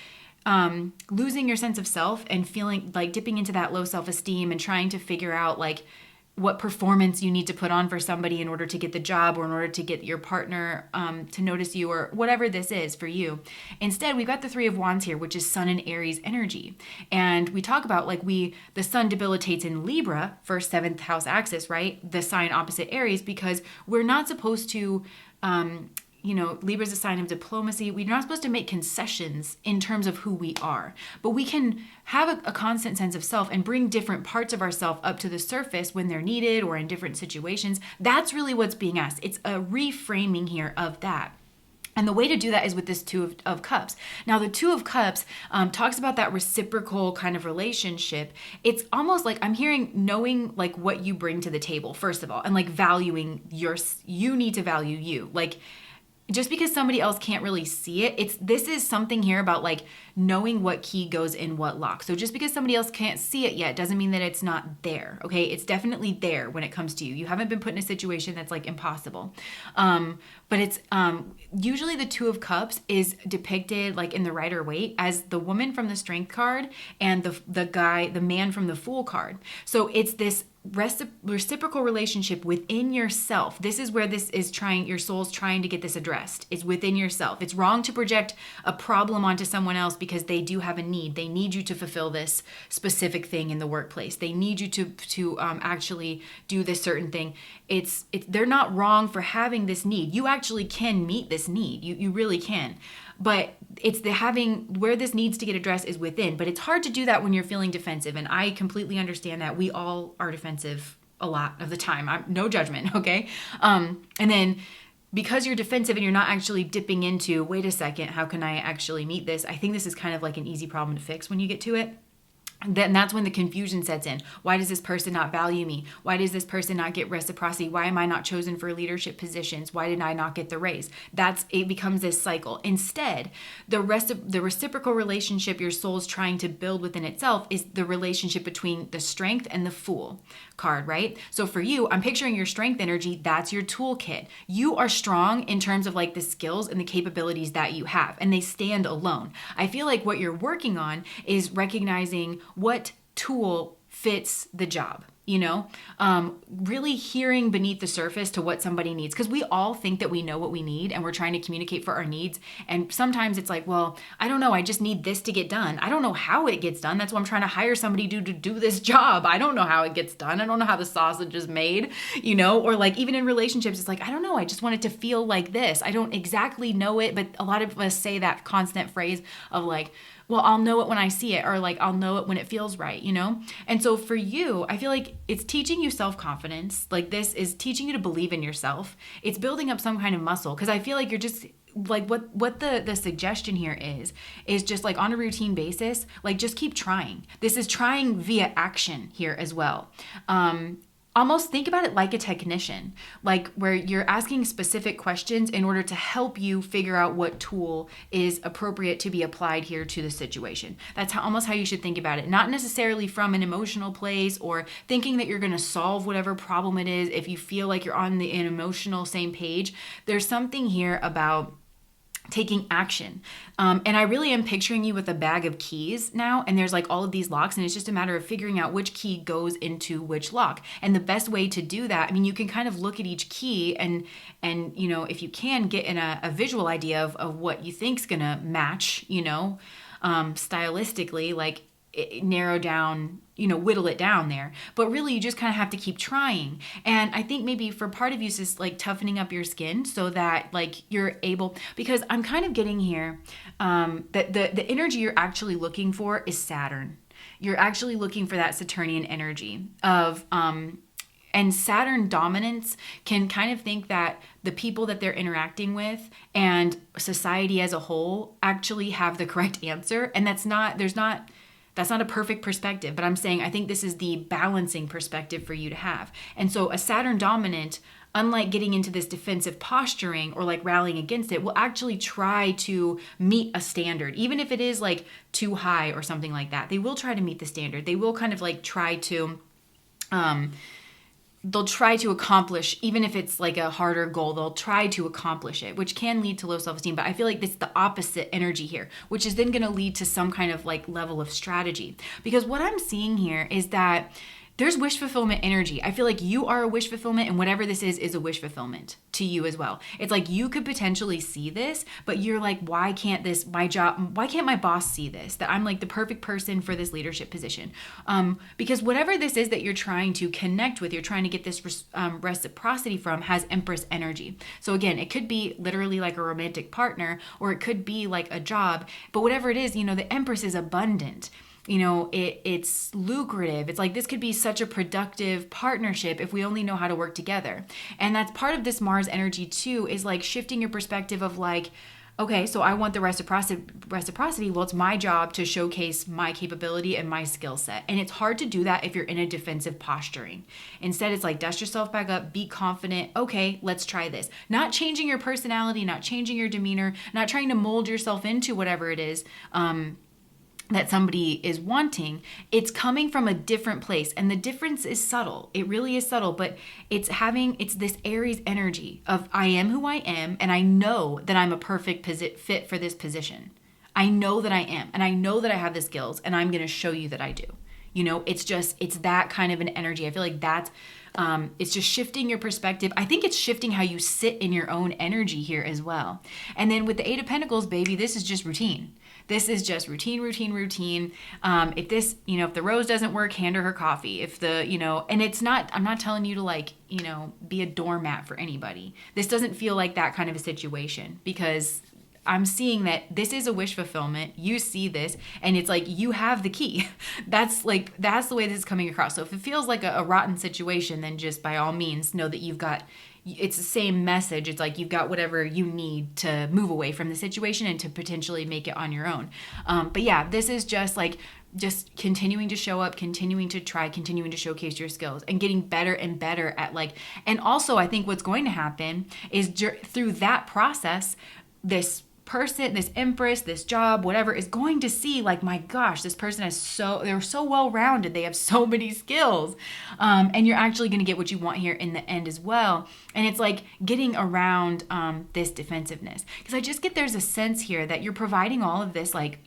Speaker 1: losing your sense of self and feeling like dipping into that low self-esteem and trying to figure out like what performance you need to put on for somebody in order to get the job, or in order to get your partner to notice you, or whatever this is for you. Instead, we've got the Three of Wands here, which is Sun and Aries energy. And we talk about like the Sun debilitates in Libra, first, 7th house axis, right? The sign opposite Aries, because we're not supposed to, Libra is a sign of diplomacy. We're not supposed to make concessions in terms of who we are, but we can have a constant sense of self and bring different parts of ourselves up to the surface when they're needed or in different situations. That's really what's being asked. It's a reframing here of that. And the way to do that is with this Two of Cups. Now, the Two of Cups talks about that reciprocal kind of relationship. It's almost like I'm hearing knowing like what you bring to the table, first of all, and like valuing you need to value you. Like, just because somebody else can't really see it, this is something here about like knowing what key goes in what lock. So just because somebody else can't see it yet doesn't mean that it's not there, okay? It's definitely there when it comes to you. You haven't been put in a situation that's like impossible. But it's usually the Two of Cups is depicted like in the Rider-Waite as the woman from the Strength card and the man from the Fool card. So it's this reciprocal relationship within yourself. This is where your soul's trying to get this addressed, is within yourself. It's wrong to project a problem onto someone else because they do have a need. They need you to fulfill this specific thing in the workplace. They need you to actually do this certain thing. They're not wrong for having this need. You actually can meet this need. You really can. But it's where this needs to get addressed is within. But it's hard to do that when you're feeling defensive. And I completely understand that. We all are defensive a lot of the time. No judgment, okay? And then because you're defensive and you're not actually dipping into, wait a second, how can I actually meet this? I think this is kind of like an easy problem to fix when you get to it. Then that's when the confusion sets in. Why does this person not value me? Why does this person not get reciprocity? Why am I not chosen for leadership positions? Why did I not get the raise? It becomes this cycle. Instead, the reciprocal relationship your soul's trying to build within itself is the relationship between the Strength and the Fool card, right? So for you, I'm picturing your Strength energy. That's your toolkit. You are strong in terms of like the skills and the capabilities that you have, and they stand alone. I feel like what you're working on is recognizing what tool fits the job, really hearing beneath the surface to what somebody needs. Because we all think that we know what we need and we're trying to communicate for our needs. And sometimes it's like, well, I don't know. I just need this to get done. I don't know how it gets done. That's why I'm trying to hire somebody to do this job. I don't know how it gets done. I don't know how the sausage is made, or like even in relationships, it's like, I don't know. I just want it to feel like this. I don't exactly know it. But a lot of us say that constant phrase of like, well, I'll know it when I see it, or like, I'll know it when it feels right, And so for you, I feel like it's teaching you self-confidence. Like this is teaching you to believe in yourself. It's building up some kind of muscle. Cause I feel like you're just like what the suggestion here is just like on a routine basis, like just keep trying. This is trying via action here as well. Almost think about it like a technician, like where you're asking specific questions in order to help you figure out what tool is appropriate to be applied here to the situation. That's almost how you should think about it. Not necessarily from an emotional place or thinking that you're going to solve whatever problem it is. If you feel like you're on an emotional same page, there's something here about taking action. And I really am picturing you with a bag of keys now, and there's like all of these locks, and it's just a matter of figuring out which key goes into which lock. And the best way to do that, I mean, you can kind of look at each key and if you can get in a visual idea of what you think's gonna match, stylistically, like narrow down, whittle it down there. But really, you just kind of have to keep trying. And I think maybe for part of you, it's just like toughening up your skin so that like you're able, because I'm kind of getting here that the energy you're actually looking for is Saturn. You're actually looking for that Saturnian energy of, and Saturn dominance can kind of think that the people that they're interacting with and society as a whole actually have the correct answer. And there's not That's not a perfect perspective, but I'm saying I think this is the balancing perspective for you to have. And so a Saturn dominant, unlike getting into this defensive posturing or like rallying against it, will actually try to meet a standard, even if it is like too high or something like that. They will try to meet the standard. They will kind of like try to, they'll try to accomplish, even if it's like a harder goal, they'll try to accomplish it, which can lead to low self-esteem. But I feel like it's the opposite energy here, which is then going to lead to some kind of like level of strategy. Because what I'm seeing here is that there's wish fulfillment energy. I feel like you are a wish fulfillment, and whatever this is a wish fulfillment to you as well. It's like you could potentially see this, but you're like, why can't my boss see this? That I'm like the perfect person for this leadership position. Because whatever this is that you're trying to connect with, you're trying to get this reciprocity from, has Empress energy. So again, it could be literally like a romantic partner, or it could be like a job, but whatever it is, the Empress is abundant. It's lucrative. It's like this could be such a productive partnership if we only know how to work together. And that's part of this Mars energy too, is like shifting your perspective of like, okay, so I want the reciprocity. Well, it's my job to showcase my capability and my skill set. And it's hard to do that if you're in a defensive posturing. Instead, it's like dust yourself back up, be confident. Okay, let's try this. Not changing your personality, not changing your demeanor, not trying to mold yourself into whatever it is, that somebody is wanting. It's coming from a different place, and the difference is subtle. It really is subtle, but it's this Aries energy of I am who I am, and I know that I'm a perfect fit for this position. I know that I am, and I know that I have the skills, and I'm going to show you that I do. It's that kind of an energy. I feel like that's it's just shifting your perspective. I think it's shifting how you sit in your own energy here as well. And then with the Eight of Pentacles, baby, this is just routine. This is just routine. If the rose doesn't work, hand her coffee. And it's not, I'm not telling you to like, be a doormat for anybody. This doesn't feel like that kind of a situation, because I'm seeing that this is a wish fulfillment. You see this, and it's like you have the key. That's the way this is coming across. So if it feels like a rotten situation, then just by all means know that it's the same message. It's like you've got whatever you need to move away from the situation and to potentially make it on your own. But yeah, this is just continuing to show up, continuing to try, continuing to showcase your skills, and getting better and better at and also I think what's going to happen is through that process, this person, this Empress, this job, whatever, is going to see like, my gosh, this person they're so well-rounded. They have so many skills. And you're actually going to get what you want here in the end as well. And it's like getting around this defensiveness. Because I just get there's a sense here that you're providing all of this like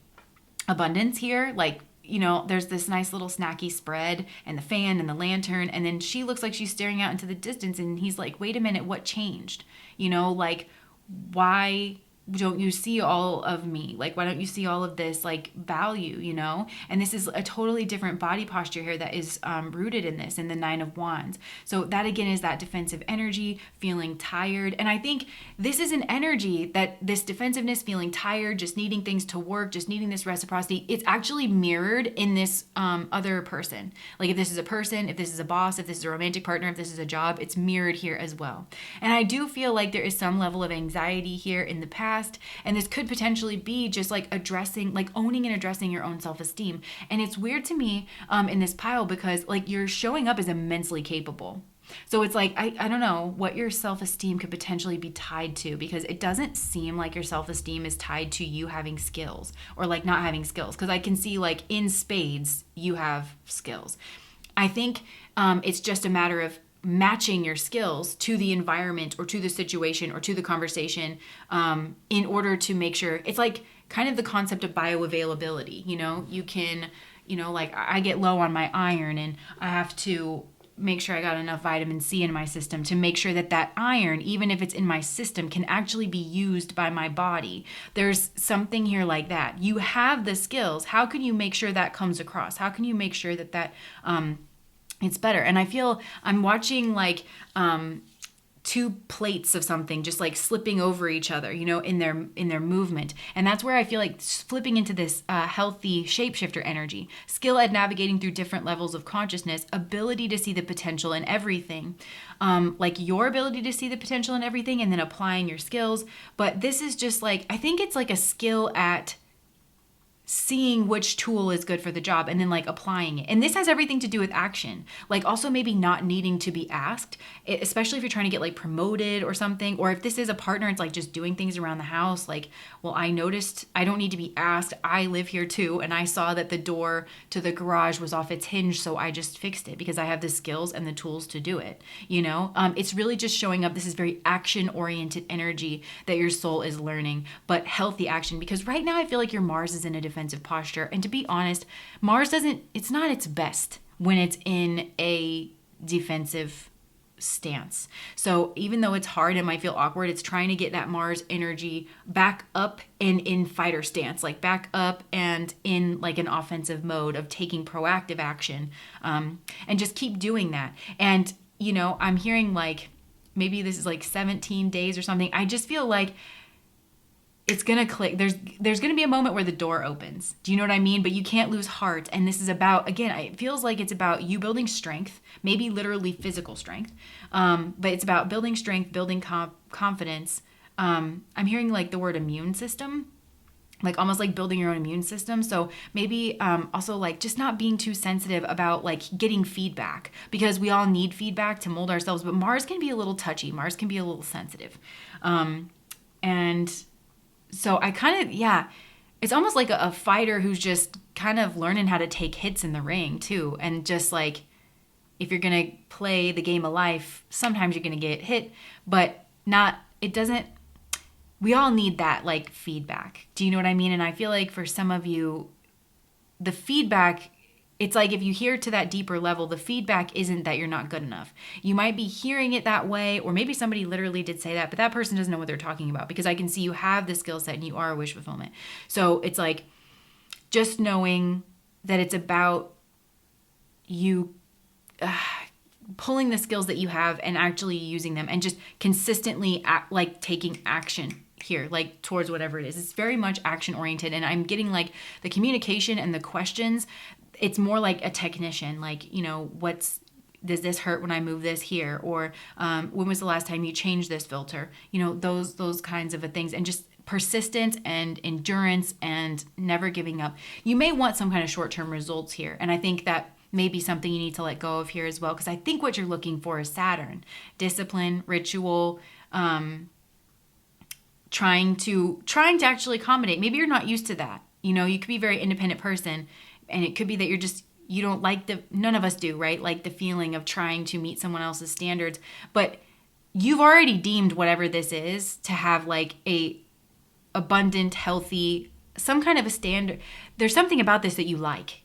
Speaker 1: abundance here. Like, there's this nice little snacky spread and the fan and the lantern. And then she looks like she's staring out into the distance. And he's like, wait a minute, what changed? Why don't you see all of me? Like, why don't you see all of this like value, And this is a totally different body posture here that is rooted in this, in the Nine of Wands. So that again is that defensive energy, feeling tired. And I think this is an energy that this defensiveness, feeling tired, just needing things to work, just needing this reciprocity, it's actually mirrored in this other person. Like if this is a person, if this is a boss, if this is a romantic partner, if this is a job, it's mirrored here as well. And I do feel like there is some level of anxiety here in the past. And this could potentially be just like owning and addressing your own self-esteem. And it's weird to me in this pile because like you're showing up as immensely capable. So it's like, I don't know what your self-esteem could potentially be tied to, because it doesn't seem like your self-esteem is tied to you having skills or like not having skills. Because I can see like in spades, you have skills. I think it's just a matter of matching your skills to the environment or to the situation or to the conversation in order to make sure. It's like kind of the concept of bioavailability. You can, like I get low on my iron and I have to make sure I got enough vitamin C in my system to make sure that iron, even if it's in my system, can actually be used by my body. There's something here like that. You have the skills. How can you make sure that comes across? How can you make sure that it's better? And I feel I'm watching like two plates of something just like slipping over each other, in their movement. And that's where I feel like flipping into this healthy shapeshifter energy, skill at navigating through different levels of consciousness, ability to see the potential in everything, like your ability to see the potential in everything and then applying your skills. But this is just like, I think it's like a skill at seeing which tool is good for the job and then like applying it. And this has everything to do with action. Like also maybe not needing to be asked, especially if you're trying to get like promoted or something, or if this is a partner, it's like just doing things around the house. Like, well, I noticed I don't need to be asked. I live here too. And I saw that the door to the garage was off its hinge. So I just fixed it because I have the skills and the tools to do it. You know, it's really just showing up. This is very action oriented energy that your soul is learning, but healthy action, because right now I feel like your Mars is in a defensive posture. And to be honest, Mars it's not its best when it's in a defensive stance. So even though it's hard and might feel awkward, it's trying to get that Mars energy back up and in fighter stance, like back up and in like an offensive mode of taking proactive action, and just keep doing that. And, you know, I'm hearing like, maybe this is like 17 days or something. I just feel like it's going to click. There's going to be a moment where the door opens. Do you know what I mean? But you can't lose heart. And this is about, again, it feels like it's about you building strength, maybe literally physical strength. But it's about building strength, building confidence. I'm hearing like the word immune system, like almost like building your own immune system. So maybe also like just not being too sensitive about like getting feedback, because we all need feedback to mold ourselves. But Mars can be a little touchy. Mars can be a little sensitive. And so I kind of, yeah, it's almost like a fighter who's just kind of learning how to take hits in the ring too. And just like, if you're going to play the game of life, sometimes you're going to get hit, but we all need that like feedback. Do you know what I mean? And I feel like for some of you, the feedback, it's like if you hear to that deeper level, the feedback isn't that you're not good enough. You might be hearing it that way, or maybe somebody literally did say that, but that person doesn't know what they're talking about, because I can see you have the skill set and you are a wish fulfillment. So it's like just knowing that it's about you pulling the skills that you have and actually using them, and just consistently like taking action here, like towards whatever it is. It's very much action oriented. And I'm getting like the communication and the questions. It's more like a technician, like, you know, does this hurt when I move this here? Or when was the last time you changed this filter? You know, those kinds of things, and just persistence and endurance and never giving up. You may want some kind of short-term results here. And I think that may be something you need to let go of here as well, because I think what you're looking for is Saturn, discipline, ritual, trying to actually accommodate. Maybe you're not used to that. You know, you could be a very independent person, and it could be that you don't like none of us do, right? Like the feeling of trying to meet someone else's standards, but you've already deemed whatever this is to have like a abundant, healthy, some kind of a standard. There's something about this that you like,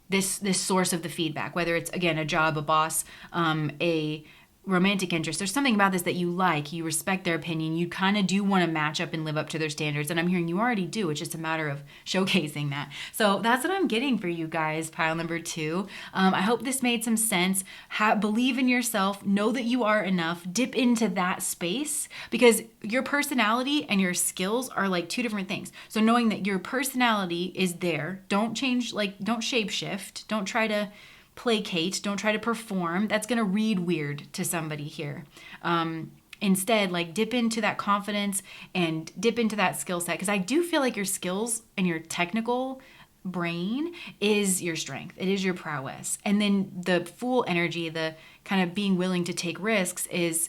Speaker 1: this source of the feedback, whether it's, again, a job, a boss, a romantic interest. There's something about this that you like, you respect their opinion, you kind of do want to match up and live up to their standards. And I'm hearing you already do. It's just a matter of showcasing that. So that's what I'm getting for you guys, pile number 2. I hope this made some sense. Believe in yourself, know that you are enough, dip into that space, because your personality and your skills are like two different things. So knowing that your personality is there, don't change, like don't shape shift, don't try to placate, don't try to perform. That's going to read weird to somebody here. Instead, like dip into that confidence and dip into that skill set, because I do feel like your skills and your technical brain is your strength. It is your prowess. And then the Fool energy, the kind of being willing to take risks is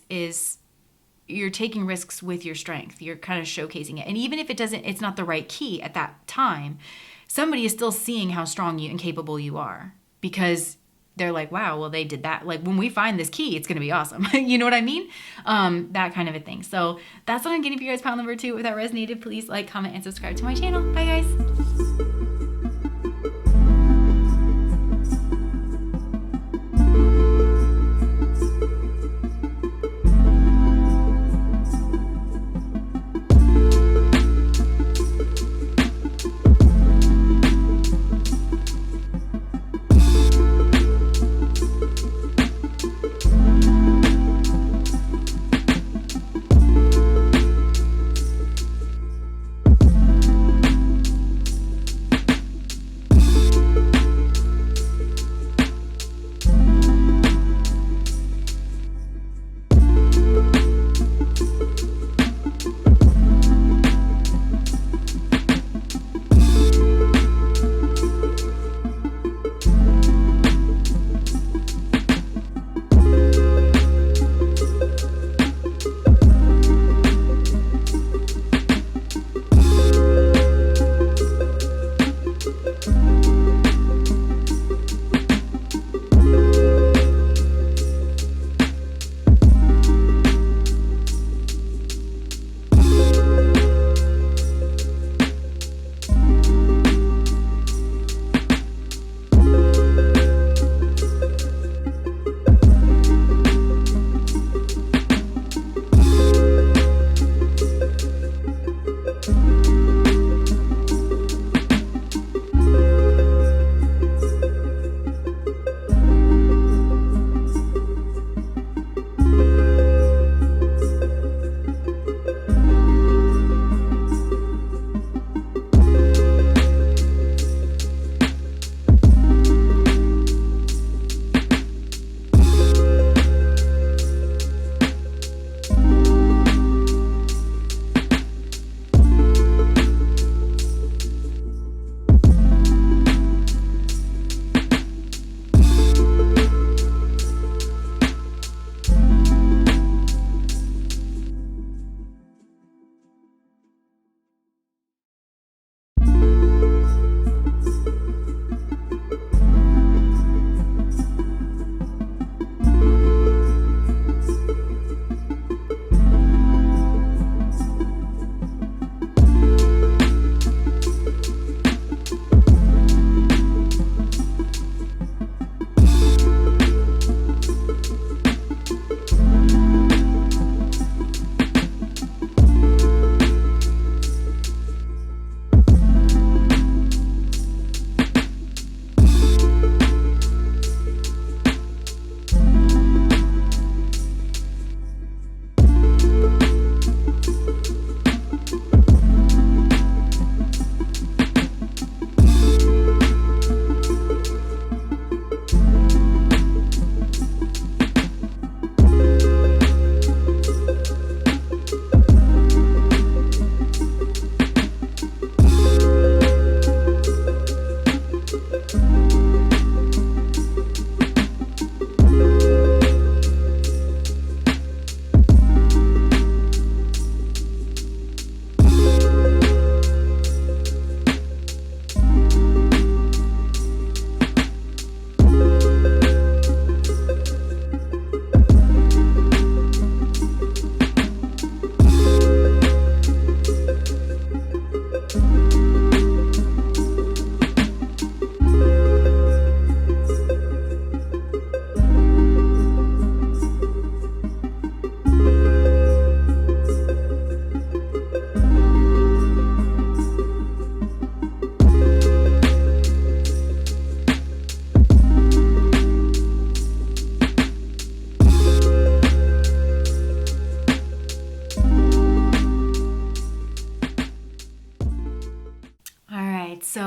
Speaker 1: you're taking risks with your strength. You're kind of showcasing it. And even if it's not the right key at that time, somebody is still seeing how strong you and capable you are, because they're like, wow, well, they did that. Like when we find this key, it's going to be awesome. You know what I mean? That kind of a thing. So that's what I'm getting for you guys, pile number 2. If that resonated, please like, comment, and subscribe to my channel. Bye, guys.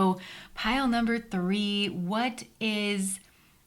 Speaker 1: So pile number 3, what is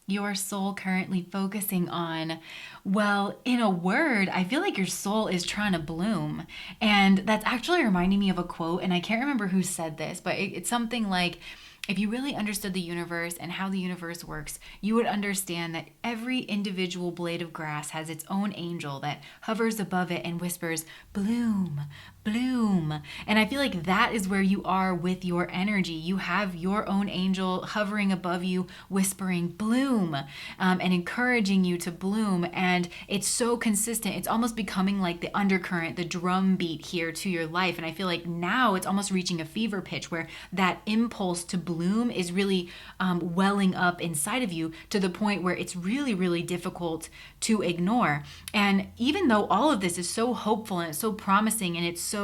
Speaker 1: your soul currently focusing on? Well, in a word, I feel like your soul is trying to bloom. And that's actually reminding me of a quote, and I can't remember who said this, but it's something like, if you really understood the universe and how the universe works, you would understand that every individual blade of grass has its own angel that hovers above it and whispers, bloom, bloom. And I feel like that is where you are with your energy. You have your own angel hovering above you, whispering, bloom, and encouraging you to bloom. And it's so consistent. It's almost becoming like the undercurrent, the drum beat here to your life. And I feel like now it's almost reaching a fever pitch where that impulse to bloom is really welling up inside of you to the point where it's really, really difficult to ignore. And even though all of this is so hopeful and it's so promising and it's so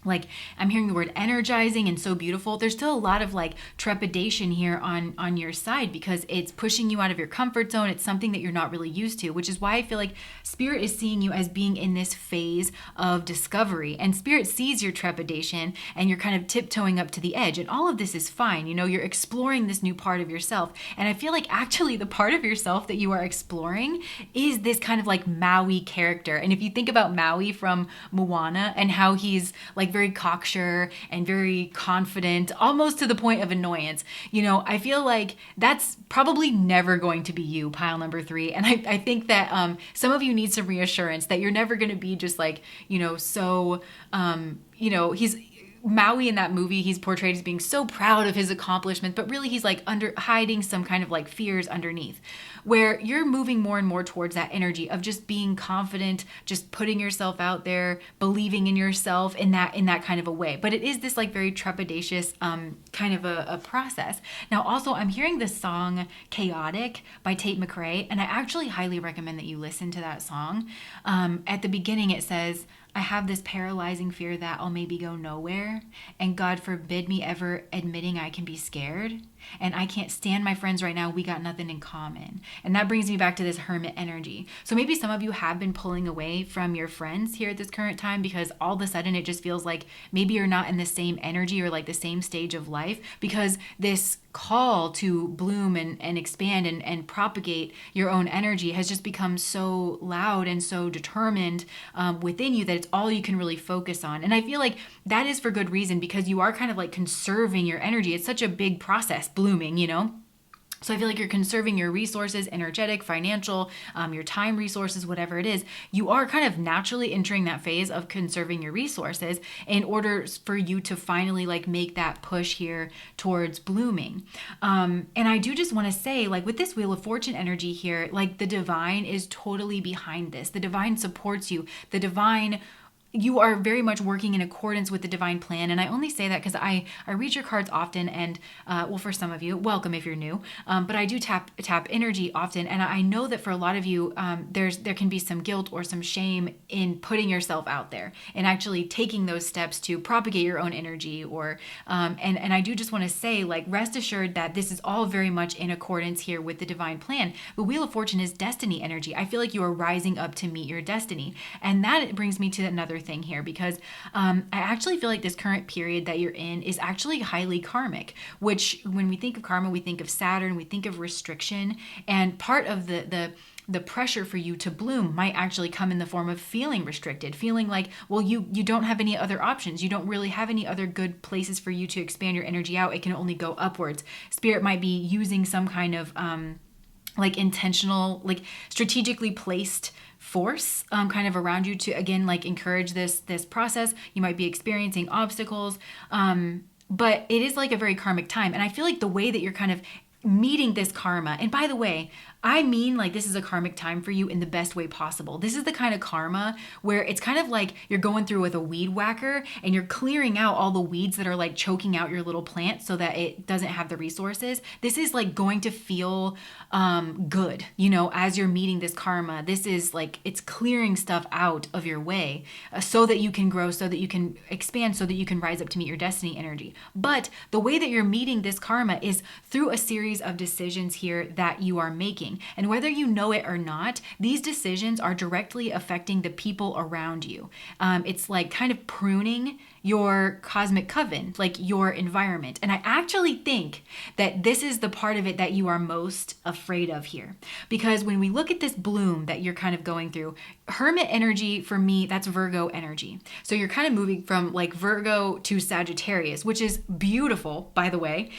Speaker 1: like, I'm hearing the word energizing and so beautiful, there's still a lot of like trepidation here on your side, because it's pushing you out of your comfort zone. It's something that you're not really used to, which is why I feel like Spirit is seeing you as being in this phase of discovery. And Spirit sees your trepidation and you're kind of tiptoeing up to the edge, and all of this is fine. You know, you're exploring this new part of yourself. And I feel like actually the part of yourself that you are exploring is this kind of like Maui character. And if you think about Maui from Moana and how he's like very cocksure and very confident, almost to the point of annoyance, you know, I feel like that's probably never going to be you, pile number 3. And I think that some of you need some reassurance that you're never going to be just like, you know, so, you know, he's Maui in that movie, he's portrayed as being so proud of his accomplishments, but really he's like hiding some kind of like fears underneath, where you're moving more and more towards that energy of just being confident, just putting yourself out there, believing in yourself in that kind of a way. But it is this like very trepidatious kind of a process. Now, also, I'm hearing the song Chaotic by Tate McRae, and I actually highly recommend that you listen to that song. At the beginning, it says, I have this paralyzing fear that I'll maybe go nowhere, and God forbid me ever admitting I can be scared, and I can't stand my friends right now. We got nothing in common. And that brings me back to this hermit energy. So maybe some of you have been pulling away from your friends here at this current time because all of a sudden it just feels like maybe you're not in the same energy or like the same stage of life, because this call to bloom and expand and propagate your own energy has just become so loud and so determined within you that it's all you can really focus on. And I feel like that is for good reason, because you are kind of like conserving your energy. It's such a big process, blooming, you know? So I feel like you're conserving your resources, energetic, financial, your time resources, whatever it is. You are kind of naturally entering that phase of conserving your resources in order for you to finally like make that push here towards blooming. And I do just want to say, like with this Wheel of Fortune energy here, like the divine is totally behind this. The divine supports you. The divine, you are very much working in accordance with the divine plan. And I only say that because I read your cards often, and well, for some of you, welcome if you're new, but I do tap energy often. And I know that for a lot of you, there can be some guilt or some shame in putting yourself out there and actually taking those steps to propagate your own energy, or and I do just want to say, like, rest assured that this is all very much in accordance here with the divine plan. The Wheel of Fortune is destiny energy. I feel like you are rising up to meet your destiny. And that brings me to another thing here, because I actually feel like this current period that you're in is actually highly karmic, which when we think of karma, we think of Saturn, we think of restriction, and part of the pressure for you to bloom might actually come in the form of feeling restricted, feeling like, well, you don't have any other options. You don't really have any other good places for you to expand your energy out. It can only go upwards. Spirit might be using some kind of like intentional, like strategically placed force kind of around you to, again, like encourage this process. You might be experiencing obstacles, but it is like a very karmic time. And I feel like the way that you're kind of meeting this karma, and by the way, I mean, like, this is a karmic time for you in the best way possible. This is the kind of karma where it's kind of like you're going through with a weed whacker and you're clearing out all the weeds that are like choking out your little plant so that it doesn't have the resources. This is like going to feel good, you know, as you're meeting this karma. This is like, it's clearing stuff out of your way so that you can grow, so that you can expand, so that you can rise up to meet your destiny energy. But the way that you're meeting this karma is through a series of decisions here that you are making. shifting. And whether you know it or not, these decisions are directly affecting the people around you. It's like kind of pruning your cosmic coven, like your environment. And I actually think that this is the part of it that you are most afraid of here. Because when we look at this bloom that you're kind of going through, Hermit energy for me, that's Virgo energy. So you're kind of moving from like Virgo to Sagittarius, which is beautiful, by the way,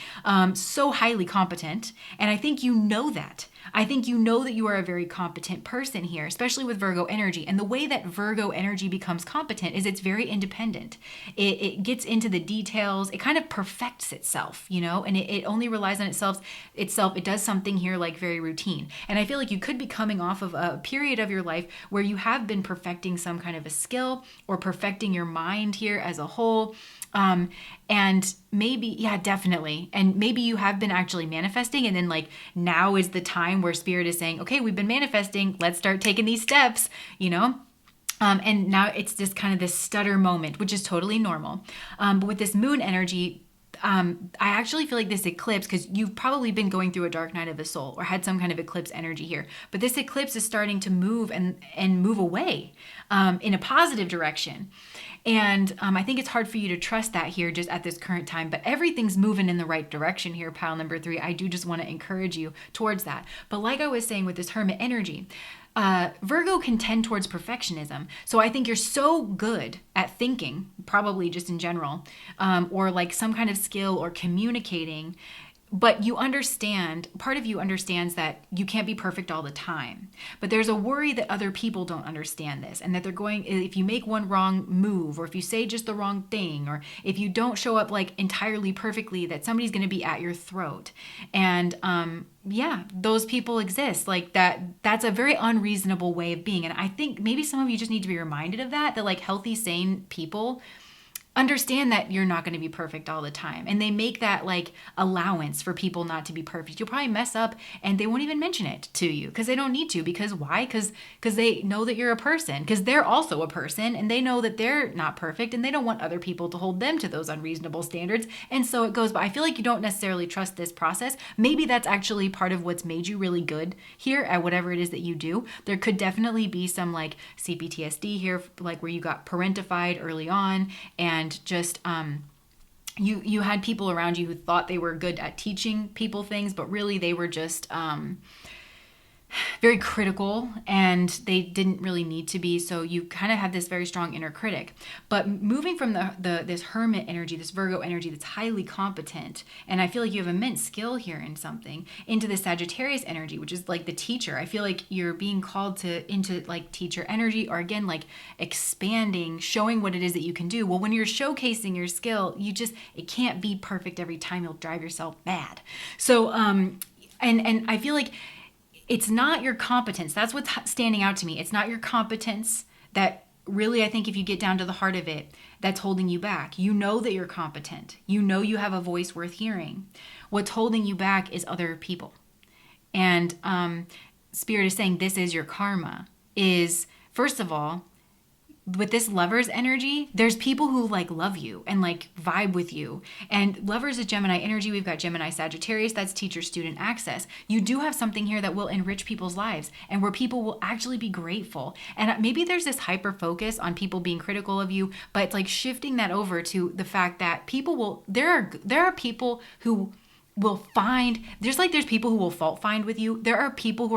Speaker 1: so highly competent. And I think you know that. I think you know that you are a very competent person here, especially with Virgo energy. And the way that Virgo energy becomes competent is it's very independent. It gets into the details. It kind of perfects itself, and it only relies on itself. It does something here like very routine. And I feel like you could be coming off of a period of your life where you have been perfecting some kind of a skill or perfecting your mind here as a whole. And maybe, yeah, definitely. And maybe you have been actually manifesting, and then like now is the time where spirit is saying, okay, we've been manifesting, let's start taking these steps, and now it's just kind of this stutter moment, which is totally normal. But with this moon energy, I actually feel like this eclipse, because you've probably been going through a dark night of the soul or had some kind of eclipse energy here, but this eclipse is starting to move and move away in a positive direction. And I think it's hard for you to trust that here just at this current time, but everything's moving in the right direction here, pile number 3. I do just want to encourage you towards that. But like I was saying with this Hermit energy, Virgo can tend towards perfectionism. So I think you're so good at thinking, probably just in general, or like some kind of skill or communicating, but you understand, part of you understands that you can't be perfect all the time. But there's a worry that other people don't understand this, and that they're going, if you make one wrong move, or if you say just the wrong thing, or if you don't show up like entirely perfectly, that somebody's going to be at your throat. And yeah, those people exist. Like that's a very unreasonable way of being. And I think maybe some of you just need to be reminded of that like healthy, sane people understand that you're not going to be perfect all the time. And they make that like allowance for people not to be perfect. You'll probably mess up and they won't even mention it to you because they don't need to. Because why? Because they know that you're a person, because they're also a person and they know that they're not perfect and they don't want other people to hold them to those unreasonable standards. And so it goes. But I feel like you don't necessarily trust this process. Maybe that's actually part of what's made you really good here at whatever it is that you do. There could definitely be some like CPTSD here, like where you got parentified early on and just you had people around you who thought they were good at teaching people things, but really they were just very critical and they didn't really need to be. So you kind of have this very strong inner critic. But moving from this Hermit energy, this Virgo energy that's highly competent, and I feel like you have immense skill here in something, into the Sagittarius energy, which is like the teacher. I feel like you're being called into like teacher energy, or again, like expanding, showing what it is that you can do. Well, when you're showcasing your skill, it can't be perfect every time. You'll drive yourself mad. So, and I feel like it's not your competence. That's what's standing out to me. It's not your competence that really, I think if you get down to the heart of it, that's holding you back. You know that you're competent. You know you have a voice worth hearing. What's holding you back is other people. And Spirit is saying this is your karma. Is, first of all, with this Lovers energy, there's people who like love you and like vibe with you. And Lovers is Gemini energy. We've got Gemini Sagittarius. That's teacher-student access. You do have something here that will enrich people's lives and where people will actually be grateful. And maybe there's this hyper focus on people being critical of you, but it's like shifting that over to the fact that there are people who will find, there's people who will fault find with you. There are people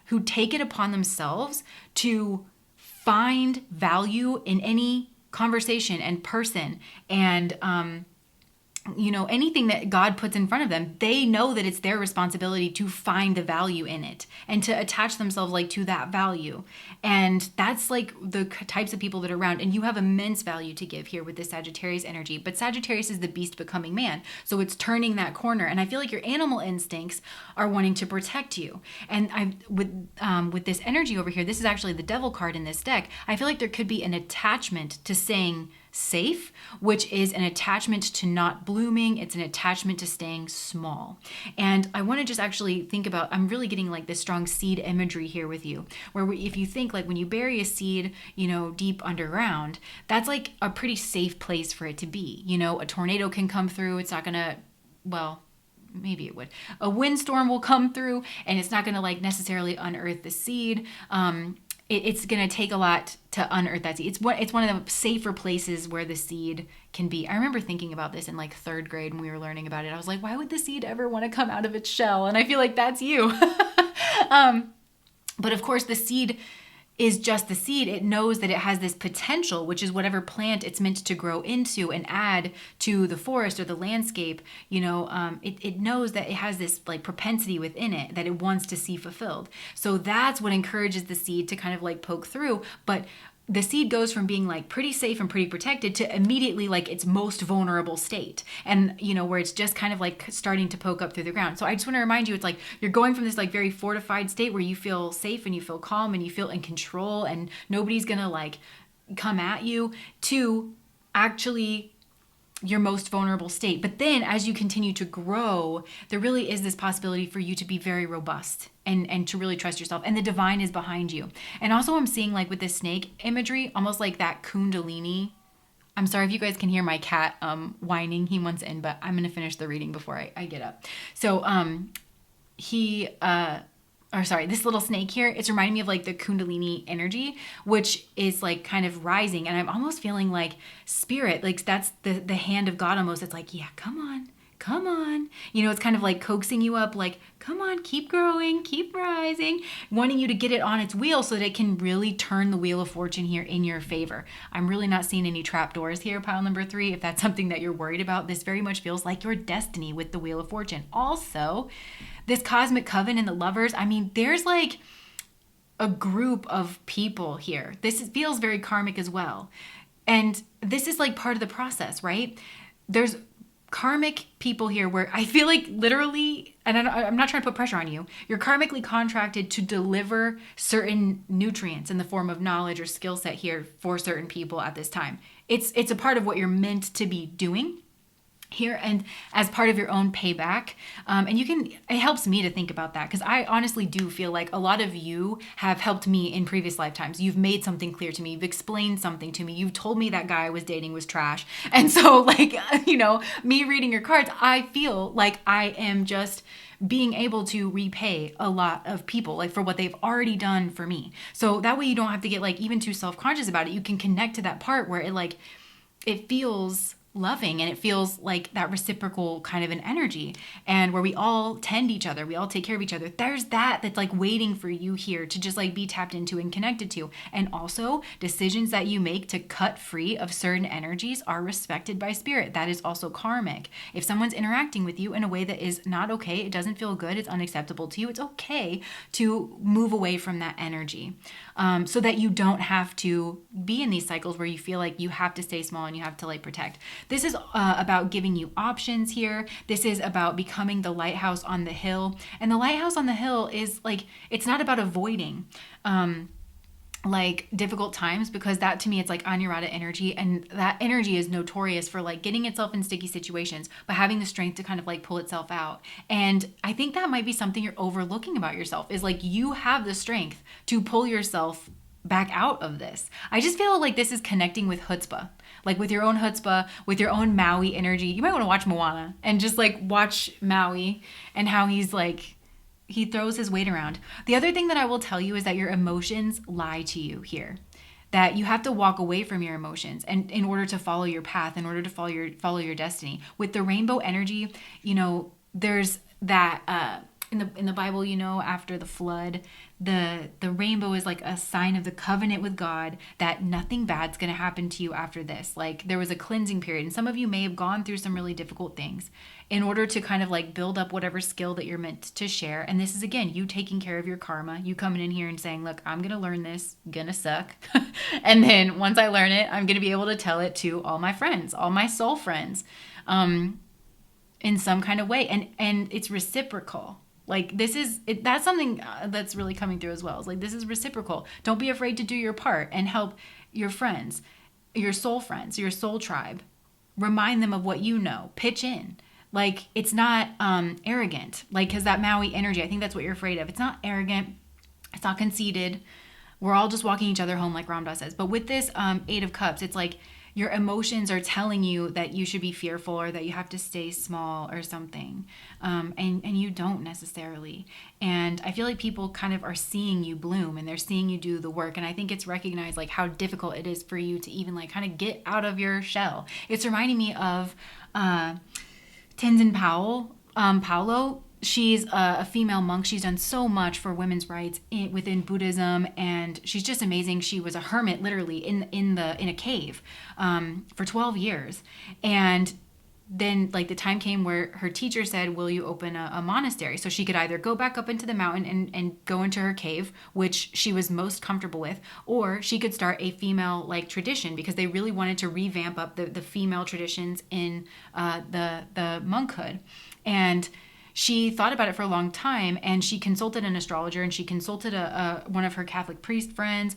Speaker 1: who take it upon themselves to find value in any conversation and person and anything that God puts in front of them. They know that it's their responsibility to find the value in it and to attach themselves like to that value. And that's like the types of people that are around. And you have immense value to give here with this Sagittarius energy. But Sagittarius is the beast becoming man. So it's turning that corner. And I feel like your animal instincts are wanting to protect you. And with this energy over here, this is actually the devil card in this deck. I feel like there could be an attachment to saying safe, which is an attachment to not blooming. It's an attachment to staying small. And I want to just actually think about, I'm really getting like this strong seed imagery here with you, where if you think like when you bury a seed, deep underground, that's like a pretty safe place for it to be. A tornado can come through. It's not going to, maybe it would. A windstorm will come through, and it's not going to like necessarily unearth the seed. It's going to take a lot to unearth that seed. It's one of the safer places where the seed can be. I remember thinking about this in like 3rd grade when we were learning about it. I was like, why would the seed ever want to come out of its shell? And I feel like that's you. But of course, the seed is just the seed. It knows that it has this potential, which is whatever plant it's meant to grow into and add to the forest or the landscape. It knows that it has this like propensity within it that it wants to see fulfilled. So that's what encourages the seed to kind of like poke through. But the seed goes from being like pretty safe and pretty protected to immediately like its most vulnerable state, and where it's just kind of like starting to poke up through the ground. So I just want to remind you, it's like you're going from this like very fortified state where you feel safe and you feel calm and you feel in control and nobody's gonna like come at you, to actually your most vulnerable state. But then as you continue to grow, there really is this possibility for you to be very robust and to really trust yourself. And the divine is behind you. And also I'm seeing like with this snake imagery, almost like that kundalini. I'm sorry if you guys can hear my cat whining. He wants in, but I'm going to finish the reading before I get up. So this little snake here, it's reminding me of like the kundalini energy, which is like kind of rising. And I'm almost feeling like spirit, like that's the hand of God almost. It's like, yeah, come on. It's kind of like coaxing you up, like, come on, keep growing, keep rising, wanting you to get it on its wheel so that it can really turn the wheel of fortune here in your favor. I'm really not seeing any trapdoors here, pile number 3. If that's something that you're worried about, this very much feels like your destiny with the wheel of fortune. Also, this cosmic coven and the lovers, I mean, there's like a group of people here. This feels very karmic as well. And this is like part of the process, right? There's karmic people here where I feel like literally, and I'm not trying to put pressure on you, you're karmically contracted to deliver certain nutrients in the form of knowledge or skill set here for certain people at this time. It's a part of what you're meant to be doing here and as part of your own payback. It helps me to think about that, because I honestly do feel like a lot of you have helped me in previous lifetimes. You've made something clear to me. You've explained something to me. You've told me that guy I was dating was trash. And so like, me reading your cards, I feel like I am just being able to repay a lot of people like for what they've already done for me. So that way you don't have to get like even too self-conscious about it. You can connect to that part where it feels loving and it feels like that reciprocal kind of an energy, and where we all tend each other, we all take care of each other. There's that's like waiting for you here to just like be tapped into and connected to. And also decisions that you make to cut free of certain energies are respected by spirit. That is also karmic. If someone's interacting with you in a way that is not okay, it doesn't feel good, it's unacceptable to you, it's okay to move away from that energy, so that you don't have to be in these cycles where you feel like you have to stay small and you have to like protect. This is about giving you options here. This is about becoming the lighthouse on the hill. And the lighthouse on the hill is like, it's not about avoiding like difficult times, because that to me, it's like Anurata energy. And that energy is notorious for like getting itself in sticky situations, but having the strength to kind of like pull itself out. And I think that might be something you're overlooking about yourself, is like you have the strength to pull yourself back out of this. I just feel like this is connecting with chutzpah, like with your own chutzpah, with your own Maui energy. You might want to watch Moana and just like watch Maui and how he's like, he throws his weight around. The other thing that I will tell you is that your emotions lie to you here, that you have to walk away from your emotions and in order to follow your path, in order to follow your destiny. With the rainbow energy, there's that in the Bible, after the flood, the rainbow is like a sign of the covenant with God that nothing bad's going to happen to you after this. Like there was a cleansing period, and some of you may have gone through some really difficult things in order to kind of like build up whatever skill that you're meant to share. And this is, again, you taking care of your karma, you coming in here and saying, look, I'm going to learn this, gonna suck. And then once I learn it, I'm going to be able to tell it to all my friends, all my soul friends, in some kind of way. And it's reciprocal. Like that's something that's really coming through as well. It's like, this is reciprocal. Don't be afraid to do your part and help your friends, your soul friends, your soul tribe. Remind them of what you know. Pitch in. Like, it's not arrogant. Like, because that Maui energy, I think that's what you're afraid of. It's not arrogant. It's not conceited. We're all just walking each other home, like Ramdas says. But with this 8 of Cups, it's like your emotions are telling you that you should be fearful or that you have to stay small or something. And you don't necessarily. And I feel like people kind of are seeing you bloom and they're seeing you do the work. And I think it's recognized like how difficult it is for you to even like kind of get out of your shell. It's reminding me of Tenzin Paolo. She's a female monk. She's done so much for women's rights within Buddhism, and she's just amazing. She was a hermit, literally in a cave for 12 years, and then like the time came where her teacher said, will you open a monastery? So she could either go back up into the mountain and go into her cave, which she was most comfortable with, or she could start a female like tradition, because they really wanted to revamp up the female traditions in the monkhood. And she thought about it for a long time, and she consulted an astrologer, and she consulted one of her Catholic priest friends,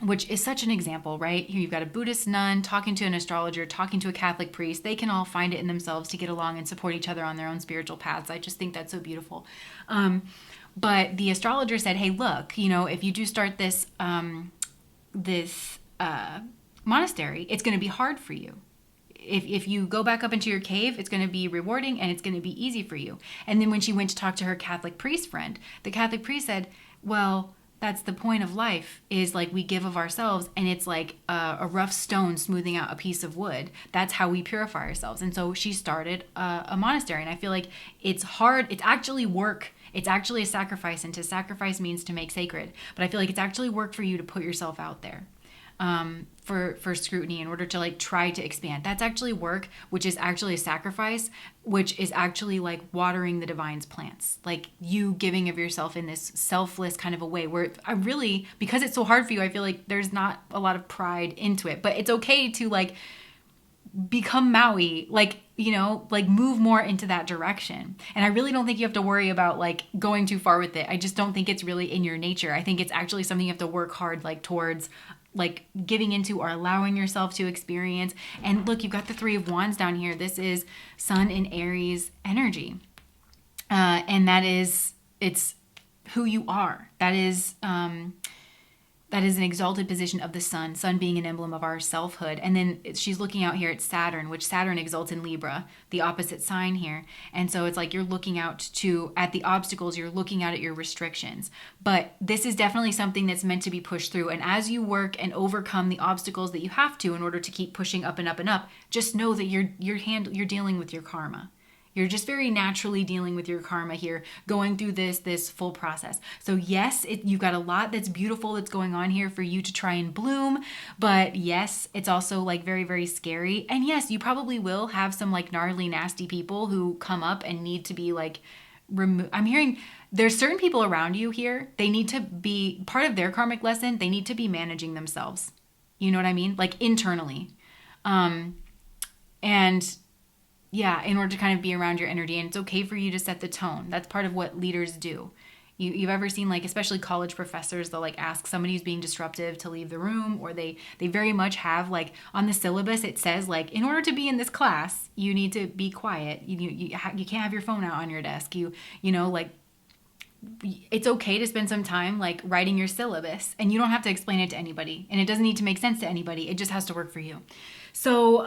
Speaker 1: which is such an example, right? Here you've got a Buddhist nun talking to an astrologer, talking to a Catholic priest. They can all find it in themselves to get along and support each other on their own spiritual paths. I just think that's so beautiful. But the astrologer said, hey, look, if you do start this monastery, it's going to be hard for you. If you go back up into your cave, it's going to be rewarding and it's going to be easy for you. And then when she went to talk to her Catholic priest friend, the Catholic priest said, well, that's the point of life, is like we give of ourselves, and it's like a rough stone smoothing out a piece of wood. That's how we purify ourselves. And so she started a monastery. And I feel like it's hard. It's actually work. It's actually a sacrifice. And to sacrifice means to make sacred. But I feel like it's actually work for you to put yourself out there. For scrutiny in order to like try to expand. That's actually work, which is actually a sacrifice, which is actually like watering the divine's plants, like you giving of yourself in this selfless kind of a way where I really, because it's so hard for you, I feel like there's not a lot of pride into it, but it's okay to like become Maui, like, like move more into that direction. And I really don't think you have to worry about like going too far with it. I just don't think it's really in your nature. I think it's actually something you have to work hard like towards like giving into or allowing yourself to experience. And look, you've got the Three of Wands down here. This is Sun in Aries energy. And it's who you are. That is an exalted position of the sun being an emblem of our selfhood. And then she's looking out here at Saturn, which Saturn exalts in Libra, the opposite sign here. And so it's like you're looking out at the obstacles, you're looking out at your restrictions. But this is definitely something that's meant to be pushed through. And as you work and overcome the obstacles that you have to in order to keep pushing up and up and up, just know that you're dealing with your karma. You're just very naturally dealing with your karma here, going through this full process. So yes, you've got a lot that's beautiful that's going on here for you to try and bloom. But yes, it's also like very, very scary. And yes, you probably will have some like gnarly, nasty people who come up and need to be like removed. I'm hearing there's certain people around you here. They need to be part of their karmic lesson. They need to be managing themselves. You know what I mean? Like internally. And yeah, in order to kind of be around your energy. And it's okay for you to set the tone. That's part of what leaders do. You've ever seen like, especially college professors, they'll like ask somebody who's being disruptive to leave the room, or they very much have like on the syllabus, it says like, in order to be in this class, you need to be quiet. You can't have your phone out on your desk. Like it's okay to spend some time like writing your syllabus, and you don't have to explain it to anybody, and it doesn't need to make sense to anybody. It just has to work for you. So,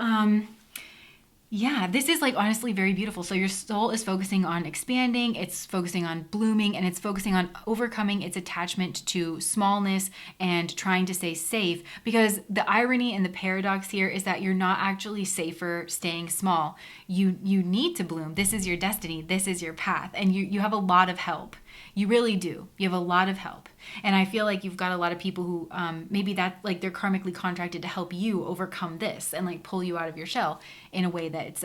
Speaker 1: yeah, this is like honestly very beautiful. So your soul is focusing on expanding, it's focusing on blooming, and it's focusing on overcoming its attachment to smallness and trying to stay safe. Because the irony and the paradox here is that you're not actually safer staying small. You need to bloom. This is your destiny. This is your path. And you have a lot of help. You really do. You have a lot of help. And I feel like you've got a lot of people who maybe that like they're karmically contracted to help you overcome this and like pull you out of your shell in a way that it's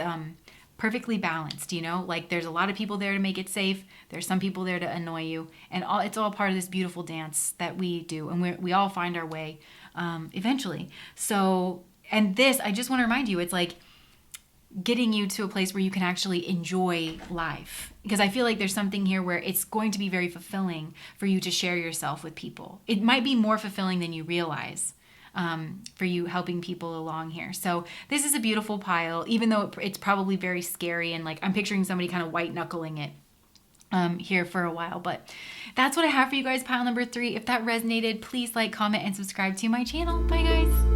Speaker 1: perfectly balanced, like there's a lot of people there to make it safe. There's some people there to annoy you, and it's all part of this beautiful dance that we do. And we all find our way eventually. So, and this, I just want to remind you, it's like getting you to a place where you can actually enjoy life. Because I feel like there's something here where it's going to be very fulfilling for you to share yourself with people. It might be more fulfilling than you realize for you helping people along here. So this is a beautiful pile, even though it's probably very scary. And like I'm picturing somebody kind of white knuckling it here for a while. But that's what I have for you guys, pile number 3. If that resonated, please like, comment, and subscribe to my channel. Bye guys.